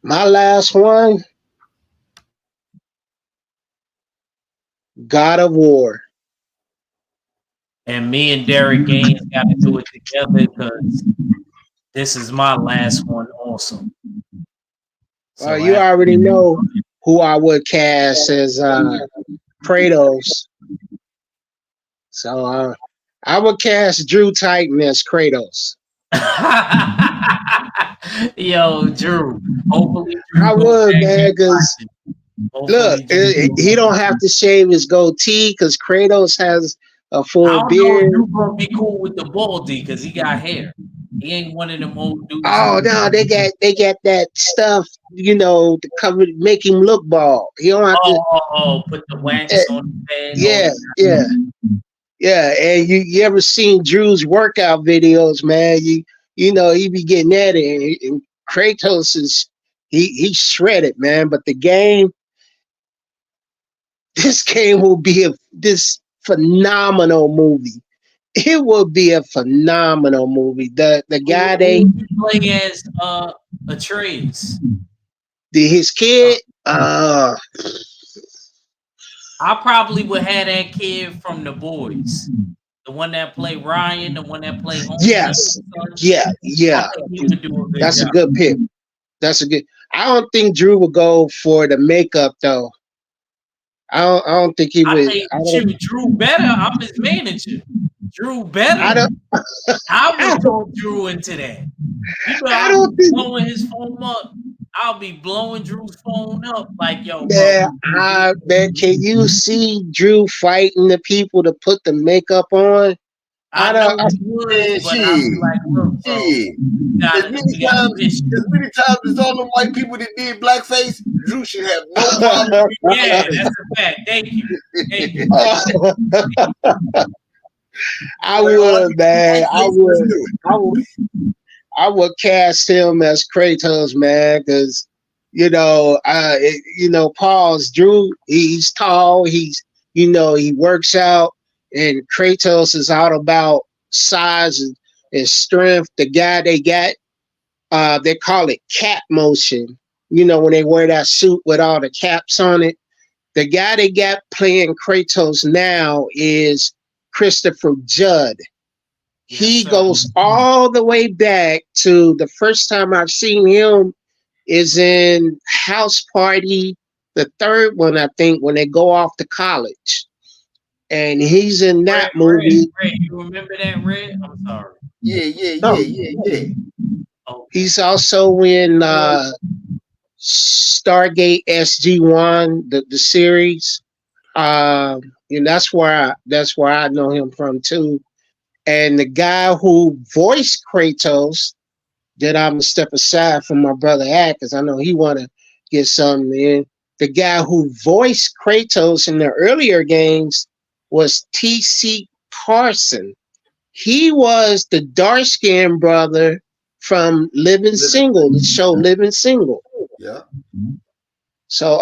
[SPEAKER 3] My last one, God of War.
[SPEAKER 1] And me and Derek Gaines got to do it together because this is my last one awesome.
[SPEAKER 3] Well,
[SPEAKER 1] So
[SPEAKER 3] you already know who I would cast as Kratos. So I would cast Drew Titan as Kratos.
[SPEAKER 1] yo, Drew. Hopefully, Drew
[SPEAKER 3] I
[SPEAKER 1] go
[SPEAKER 3] would,
[SPEAKER 1] back
[SPEAKER 3] man,
[SPEAKER 1] and
[SPEAKER 3] because
[SPEAKER 1] watch it.
[SPEAKER 3] look,
[SPEAKER 1] Hopefully, Drew go
[SPEAKER 3] he
[SPEAKER 1] back.
[SPEAKER 3] don't have to shave his goatee because Kratos has a
[SPEAKER 1] I
[SPEAKER 3] full
[SPEAKER 1] don't know if
[SPEAKER 3] beard.
[SPEAKER 1] Drew gonna be cool with the baldy because he got hair. He ain't one of them old dudes
[SPEAKER 3] Oh
[SPEAKER 1] who.
[SPEAKER 3] no, they got that stuff, to cover, make him look bald. He don't have to.
[SPEAKER 1] Put the
[SPEAKER 3] eh,
[SPEAKER 1] wax on his head. Oh,
[SPEAKER 3] yeah,
[SPEAKER 1] yeah.
[SPEAKER 3] yeah, yeah. And you ever seen Drew's workout videos, man? He be getting at it. And Kratos is he's shredded, man. But the game, this game will be this phenomenal movie. It will be a phenomenal movie. The guy
[SPEAKER 1] Who would you play as Atreus?
[SPEAKER 3] his
[SPEAKER 1] Uh,
[SPEAKER 3] kid,
[SPEAKER 1] I probably would have that kid from The Boys. The one that played Ryan, the one that played
[SPEAKER 3] yes,
[SPEAKER 1] Homelander's son. I
[SPEAKER 3] yeah.
[SPEAKER 1] think he would do a good
[SPEAKER 3] That's a
[SPEAKER 1] job.
[SPEAKER 3] good pick. That's a good. I don't think Drew would go for the makeup though. I don't think he
[SPEAKER 1] I
[SPEAKER 3] would.
[SPEAKER 1] think shoot, Drew better. I'm his manager. Drew
[SPEAKER 3] I
[SPEAKER 1] better.
[SPEAKER 3] don't.
[SPEAKER 1] I
[SPEAKER 3] I
[SPEAKER 1] would
[SPEAKER 3] don't.
[SPEAKER 1] throw Drew into that. You know,
[SPEAKER 3] I
[SPEAKER 1] I'll be
[SPEAKER 3] don't think.
[SPEAKER 1] blowing his phone up. I'll be blowing Drew's phone up like, yo, bro.
[SPEAKER 3] Man, can you see Drew fighting the people to put the makeup on? I
[SPEAKER 1] I
[SPEAKER 3] don't.
[SPEAKER 1] know he would,
[SPEAKER 2] Man,
[SPEAKER 1] but I'll be
[SPEAKER 2] shit.
[SPEAKER 1] like, look, bro,
[SPEAKER 2] Shit. As
[SPEAKER 1] we
[SPEAKER 2] many
[SPEAKER 1] got
[SPEAKER 2] times
[SPEAKER 1] this.
[SPEAKER 2] as many times as all them white people that did blackface, Drew should have no problem with
[SPEAKER 1] Yeah,
[SPEAKER 2] blackface.
[SPEAKER 1] that's a fact. Thank you. Thank you.
[SPEAKER 3] I
[SPEAKER 2] Like, all
[SPEAKER 3] would,
[SPEAKER 2] you
[SPEAKER 3] man. I
[SPEAKER 2] blackface, let's
[SPEAKER 3] would.
[SPEAKER 2] do it.
[SPEAKER 3] I would. I would cast him as Kratos, man, because Paul's Drew. He's tall. He works out, and Kratos is all about size and strength. The guy they got, they call it cap motion. When they wear that suit with all the caps on it. The guy they got playing Kratos now is Christopher Judd.
[SPEAKER 1] Yes,
[SPEAKER 3] He
[SPEAKER 1] sir.
[SPEAKER 3] goes all the way back to the first time I've seen him is in House Party, the third one, I think, when they go off to college. And he's in
[SPEAKER 1] Red,
[SPEAKER 3] that movie.
[SPEAKER 1] you remember that, Red? I'm sorry.
[SPEAKER 2] Yeah.
[SPEAKER 1] Okay.
[SPEAKER 3] He's also in Stargate SG-1, the series. That's where I know him from too. And the guy who voiced Kratos, that I'm gonna step aside from my brother Act, because I know he wanna get something in. The guy who voiced Kratos in the earlier games was T.C. Carson. He was the dark skinned brother from Living Single, the show Living Single.
[SPEAKER 2] Yeah.
[SPEAKER 3] So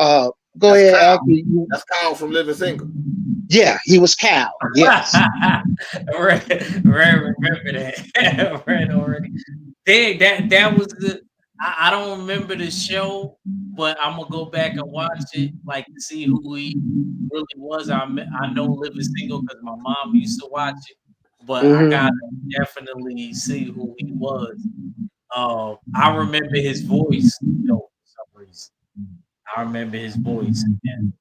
[SPEAKER 3] go
[SPEAKER 2] That's
[SPEAKER 3] ahead,
[SPEAKER 2] Kyle.
[SPEAKER 3] Act.
[SPEAKER 2] That's Kyle from Living Single.
[SPEAKER 3] Yeah, he was Cal. Yes.
[SPEAKER 1] Red remember that. Red already. Dang, that was the. I don't remember the show, but I'm gonna go back and watch it, like to see who he really was. I know Living Single because my mom used to watch it, but I
[SPEAKER 3] Hmm.
[SPEAKER 1] gotta definitely see who he was. I remember his voice though for some reason. I remember his voice. And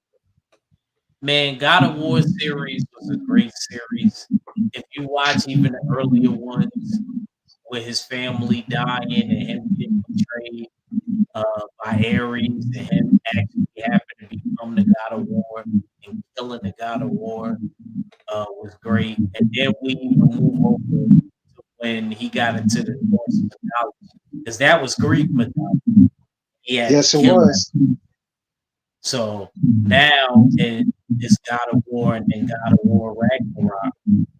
[SPEAKER 1] man, God of War series was a great series. If you watch even the earlier ones with his family dying and him getting betrayed by Ares and him actually having to become the God of War and killing the God of War was great. And then we even move over to when he got into the Norse mythology because that was Greek mythology. He had to
[SPEAKER 3] Yes, it
[SPEAKER 1] kill that.
[SPEAKER 3] was.
[SPEAKER 1] So now in this God of War and then God of War Ragnarok,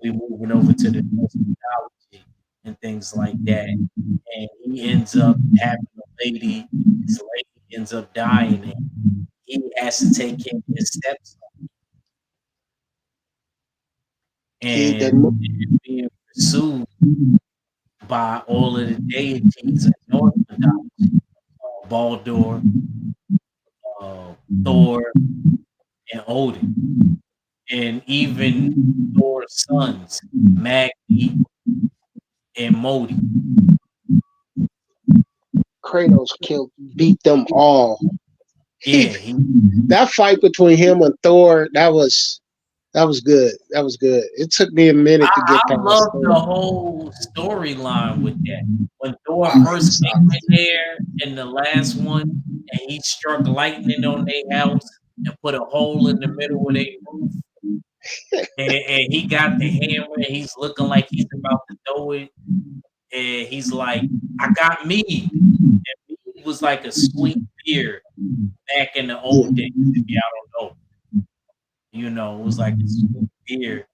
[SPEAKER 1] we moving over to the Norse mythology and things like that. And he ends up having a lady. His lady ends up dying, and he has to take care of his stepson.
[SPEAKER 3] He
[SPEAKER 1] And
[SPEAKER 3] didn't.
[SPEAKER 1] being pursued by all of the deities of Norse mythology, Baldur, Thor, and Odin. And even Thor's sons, Magni and Modi.
[SPEAKER 3] Kratos killed, beat them all.
[SPEAKER 1] Yeah,
[SPEAKER 3] He
[SPEAKER 1] he
[SPEAKER 3] that fight between him and Thor, that was good. That was good. It took me a minute to get
[SPEAKER 1] I
[SPEAKER 3] past
[SPEAKER 1] love the
[SPEAKER 3] Thor.
[SPEAKER 1] whole storyline with that. When Thor first came in there in the last one, and he struck lightning on their house and put a hole in the middle of their roof, and he got the hammer, and he's looking like he's about to throw it, and he's like, "I got mead." And mead was like a sweet beer back in the
[SPEAKER 3] Yeah.
[SPEAKER 1] old days. If y'all don't know, it was like a sweet beer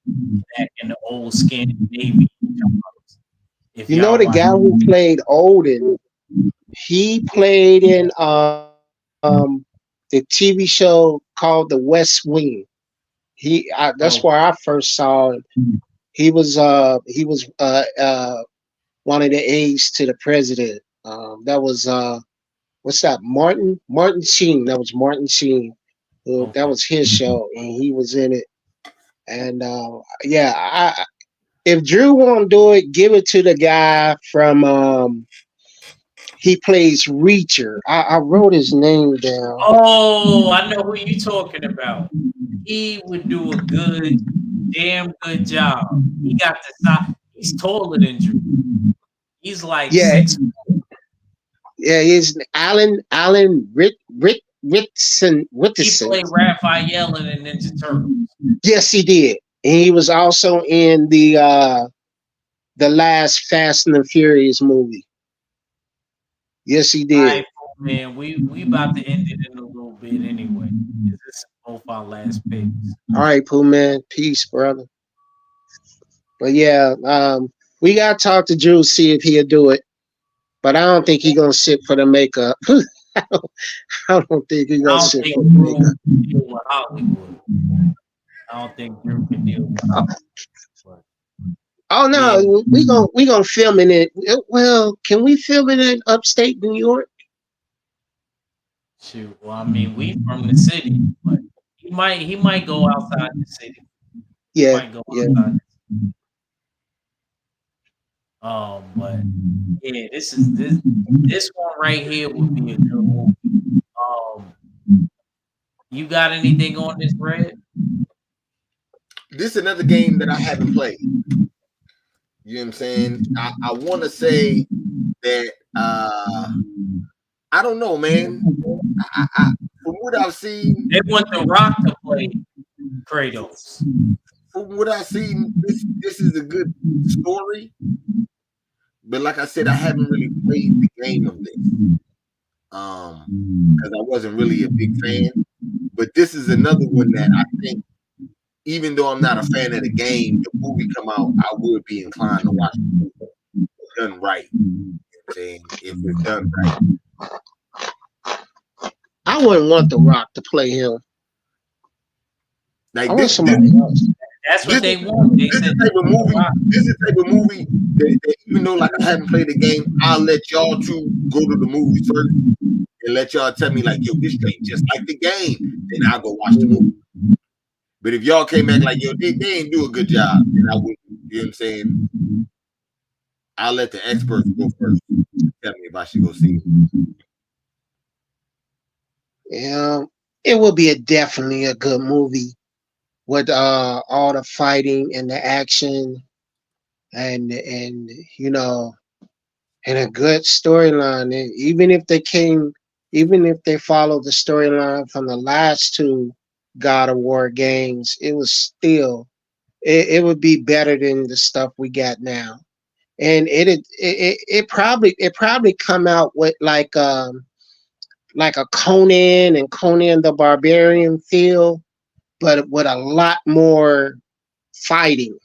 [SPEAKER 1] back in the old Scandinavian times. If
[SPEAKER 3] You know
[SPEAKER 1] y'all
[SPEAKER 3] the
[SPEAKER 1] like,
[SPEAKER 3] guy who played Odin, he played in the TV show called The West Wing. That's where I
[SPEAKER 1] oh,
[SPEAKER 3] first saw him. He was one of the aides to the president. That was what's that? Martin Sheen. That was Martin Sheen. That
[SPEAKER 1] okay.
[SPEAKER 3] was his show, and he was in it. And yeah, if Drew won't do it, give it to the guy from he plays Reacher. I wrote his name down.
[SPEAKER 1] Oh, I know who you talking about. He would do a damn good job. He got the size. He's taller than Drew. He's like
[SPEAKER 3] Yeah,
[SPEAKER 1] 6'4".
[SPEAKER 3] yeah, he's Alan
[SPEAKER 1] He
[SPEAKER 3] Whitson.
[SPEAKER 1] played Raphael in the Ninja Turtles.
[SPEAKER 3] Yes, he did. And he was also in the last Fast and the Furious movie. Yes, he
[SPEAKER 1] All
[SPEAKER 3] did.
[SPEAKER 1] right, man. We about to end it in a little bit anyway. This is both our last picks.
[SPEAKER 3] All right, Pooh man. Peace, brother. But yeah, we gotta talk to Drew, see if he'll do it. But I don't think he's gonna sit for the makeup. I don't think he's
[SPEAKER 1] I
[SPEAKER 3] gonna
[SPEAKER 1] don't
[SPEAKER 3] sit
[SPEAKER 1] think
[SPEAKER 3] for the
[SPEAKER 1] Drew
[SPEAKER 3] makeup.
[SPEAKER 1] can deal with Hollywood. I don't think Drew can deal with Hollywood.
[SPEAKER 3] Oh
[SPEAKER 1] But yeah,
[SPEAKER 3] no, we gonna film in it. Well, can we film it in upstate New York?
[SPEAKER 1] shoot. Well, I mean, we from the city, but he might go outside the city. He
[SPEAKER 3] Yeah,
[SPEAKER 1] might go
[SPEAKER 3] yeah.
[SPEAKER 1] outside. But yeah, this one right here would be a good movie. Um, you got anything on this, Red?
[SPEAKER 2] This is another game that I haven't played. You know what I'm saying? I want to say that I don't know, man. From what I've seen,
[SPEAKER 1] They want The Rock to play Kratos.
[SPEAKER 2] from what I've seen, this is a good story. But like I said, I haven't really played the game of this. Because I wasn't really a big fan. But this is another one that I think, even though I'm not a fan of the game, the movie come out, I would be inclined to watch the movie done right. You know what I'm saying? If it's done right.
[SPEAKER 3] I wouldn't want The Rock to play him. I
[SPEAKER 2] Like
[SPEAKER 3] want
[SPEAKER 2] this
[SPEAKER 3] somebody else.
[SPEAKER 1] That's
[SPEAKER 2] this
[SPEAKER 1] what they want. They
[SPEAKER 2] this
[SPEAKER 1] said
[SPEAKER 2] is
[SPEAKER 1] they
[SPEAKER 2] type of
[SPEAKER 1] want The
[SPEAKER 2] movie.
[SPEAKER 1] Rock.
[SPEAKER 2] This is type of movie that even though like I haven't played the game, I'll let y'all two go to the movies first and let y'all tell me like, yo, this straight just like the game. Then I'll go watch the movie. But if y'all came back like, yo, they ain't do a good job, then I wouldn't. You know what I'm saying? I'll let the experts go first. Tell me if I should go see it.
[SPEAKER 3] Yeah, it would be definitely a good movie with all the fighting and the action and you know and a good storyline. And even if they follow the storyline from the last two God of War games, it would be better than the stuff we got now. And it probably come out with like a Conan and Conan the Barbarian feel, but with a lot more fighting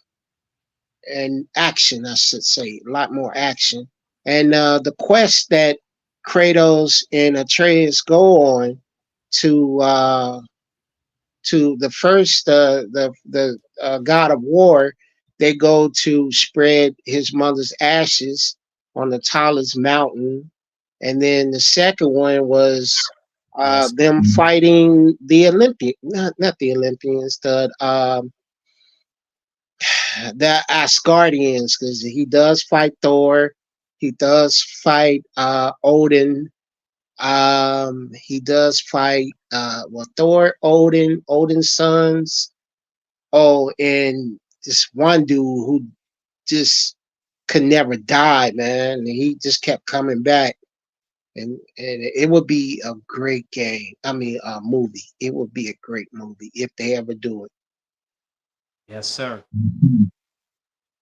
[SPEAKER 3] and action, I should say, a lot more action. And the quest that Kratos and Atreus go on to the first the God of War, they go to spread his mother's ashes on the tallest mountain, and then the second one was
[SPEAKER 1] As
[SPEAKER 3] them fighting the not the Olympians, the Asgardians, because he does fight Thor. He does fight Odin. He does fight well Thor, Odin, Odin's sons. Oh, and this one dude who just could never die, man. And he just kept coming back. And it would be a great game. I mean, a movie. It would be a great movie if they ever do it.
[SPEAKER 1] Yes, sir.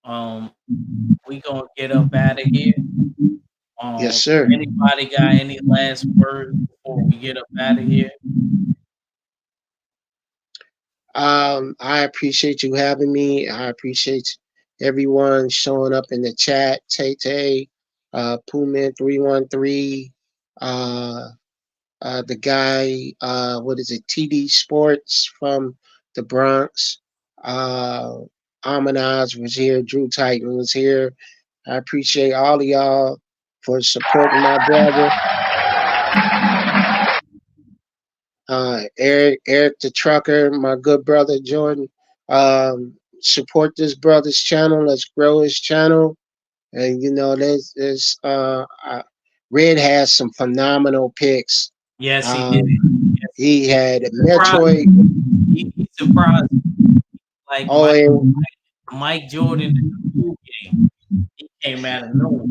[SPEAKER 1] Um, we gonna get up out of here.
[SPEAKER 3] Yes, sir.
[SPEAKER 1] Anybody got any last words before we get up out of here?
[SPEAKER 3] I appreciate you having me. I appreciate everyone showing up in the chat. Tay Tay, Pullman313, uh, the guy, what is it, TD Sports from the Bronx. Uh, Amanaz was here. Drew Titan was here. I appreciate all of y'all for supporting my brother. Eric the trucker, my good brother Jordan. Support this brother's channel. Let's grow his channel. And you know, Red has some phenomenal picks.
[SPEAKER 1] Yes, he did. Yes,
[SPEAKER 3] He had
[SPEAKER 1] surprised
[SPEAKER 3] Metroid.
[SPEAKER 1] he surprised me. Like
[SPEAKER 3] Oh, and
[SPEAKER 1] Mike Jordan in the pool game. He came out of nowhere.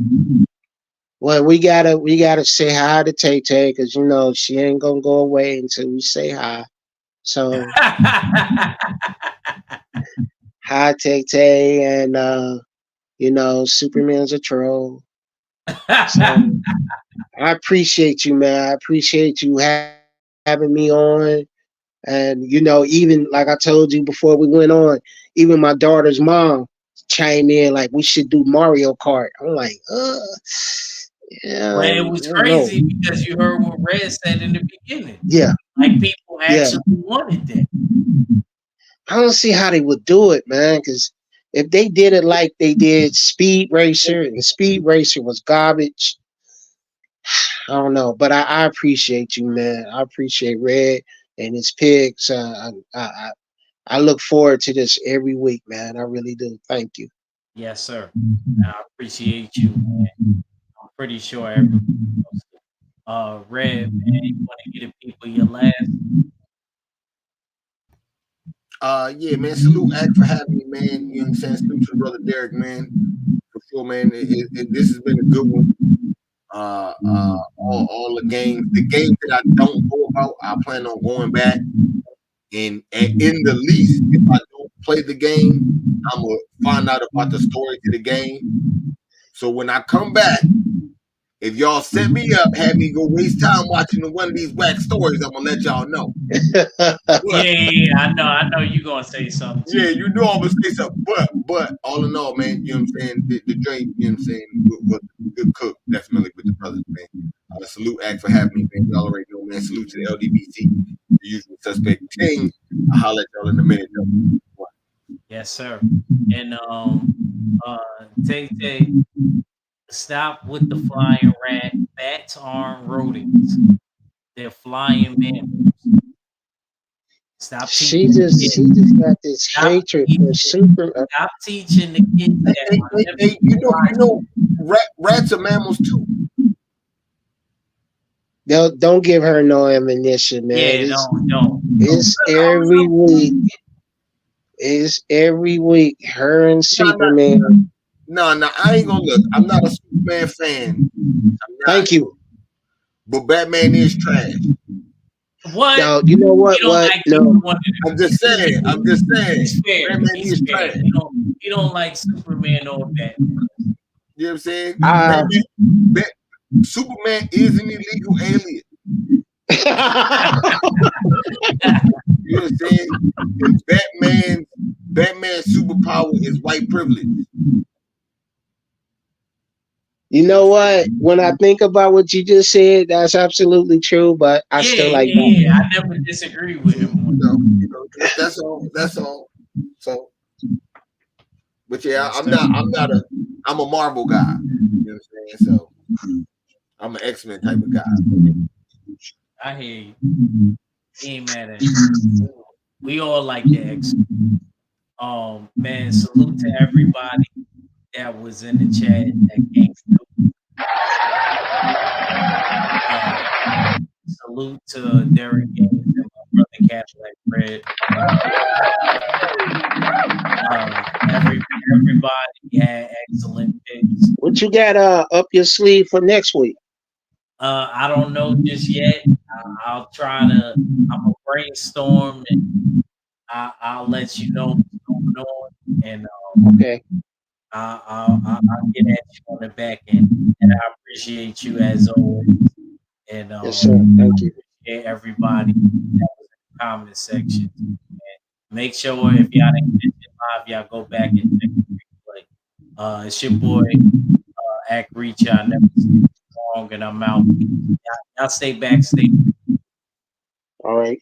[SPEAKER 3] well, we gotta say hi to Tay Tay because you know she ain't gonna go away until we say hi. So hi Tay Tay, and you know Superman's a troll. So I appreciate you, man. I appreciate you having me on. And you know, even like I told you before we went on, even my daughter's mom chimed in like we should do Mario Kart. I'm like, yeah,
[SPEAKER 1] Well,
[SPEAKER 3] I
[SPEAKER 1] it was
[SPEAKER 3] don't know.
[SPEAKER 1] crazy because you heard what Red said in the beginning.
[SPEAKER 3] Yeah,
[SPEAKER 1] Like people
[SPEAKER 3] yeah.
[SPEAKER 1] actually wanted that.
[SPEAKER 3] I don't see how they would do it, man. Because if they did it like they did Speed Racer, and Speed Racer was garbage, I don't know. But I appreciate you, man. I appreciate Red and his picks. I look forward to this every week, man. I really do. Thank you.
[SPEAKER 1] Yes, sir. I appreciate you, man. I'm pretty sure everybody else. Red, man, you want to give the people your last?
[SPEAKER 2] Yeah, man. Salute Act for having me, man. You know what I'm saying? Salute to the brother Derek, man. For sure, man. This has been a good one. All the games that I don't know about, I plan on going back. And in the least, if I don't play the game, I'm gonna find out about the story to the game. So when I come back, if y'all set me up, have me go waste time watching one of these whack stories, I'm gonna let y'all know.
[SPEAKER 1] Yeah, I know you're gonna say something too.
[SPEAKER 2] Yeah, you know I'm gonna say something. But all in all, man, you know what I'm saying? The drink, you know what I'm saying, was a good cook, definitely with the brothers, man. Salute Act for having me, man. Y'all already know, man. Salute to the LDBC, the usual suspect ting. I'll holler at y'all in a minute, though.
[SPEAKER 1] Yes, sir. And Tay, stop with the flying rat. Bats aren't rodents. They're flying mammals. Stop
[SPEAKER 3] She
[SPEAKER 1] teaching the
[SPEAKER 3] just
[SPEAKER 1] kids.
[SPEAKER 3] got this
[SPEAKER 1] Stop
[SPEAKER 3] hatred for
[SPEAKER 1] teaching.
[SPEAKER 3] super.
[SPEAKER 1] Stop teaching the kids that are never
[SPEAKER 2] Hey, you know, rats are mammals too.
[SPEAKER 3] Don't give her no ammunition, man.
[SPEAKER 1] Yeah, don't.
[SPEAKER 3] It's every week. It's every week. Her and Superman.
[SPEAKER 2] No, I ain't gonna look. I'm not a Superman fan.
[SPEAKER 3] Thank you.
[SPEAKER 2] But Batman is trash.
[SPEAKER 1] What?
[SPEAKER 3] No, you know what?
[SPEAKER 1] You don't
[SPEAKER 3] What?
[SPEAKER 1] like
[SPEAKER 3] No.
[SPEAKER 2] I'm just saying.
[SPEAKER 1] He's fair.
[SPEAKER 2] Batman
[SPEAKER 1] He's
[SPEAKER 2] is
[SPEAKER 1] fair.
[SPEAKER 2] trash.
[SPEAKER 1] You don't like Superman or Batman.
[SPEAKER 2] You know what I'm saying? Superman is an illegal alien. You know what I'm saying? And Batman's superpower is white privilege.
[SPEAKER 3] You know what? When I think about what you just said, that's absolutely true. But I still like Batman.
[SPEAKER 1] Yeah. I never disagree with him.
[SPEAKER 2] You know, that's all. That's all. So, but yeah, I'm a Marvel guy. You know what I'm saying? So, I'm an X-Men type of guy.
[SPEAKER 1] I hear you. He ain't mad at you. We all like the X. Man, salute to everybody that was in the chat that came through. salute to Derek Gaines and my brother Cadillac Red. Everybody had excellent picks.
[SPEAKER 3] What you got up your sleeve for next week?
[SPEAKER 1] I don't know just yet. I'll try to. I'm gonna brainstorm and I'll let you know what's going on, and
[SPEAKER 3] Okay.
[SPEAKER 1] I'll get at you on the back end. And I appreciate you as always. And
[SPEAKER 3] Yes, sir. Thank you.
[SPEAKER 1] appreciate everybody that was in the comment section. And make sure if y'all didn't catch it live, y'all go back and check the replay. It's your boy Act Reach. I never see wrong, and I'm out. Y'all stay backstage.
[SPEAKER 3] All right.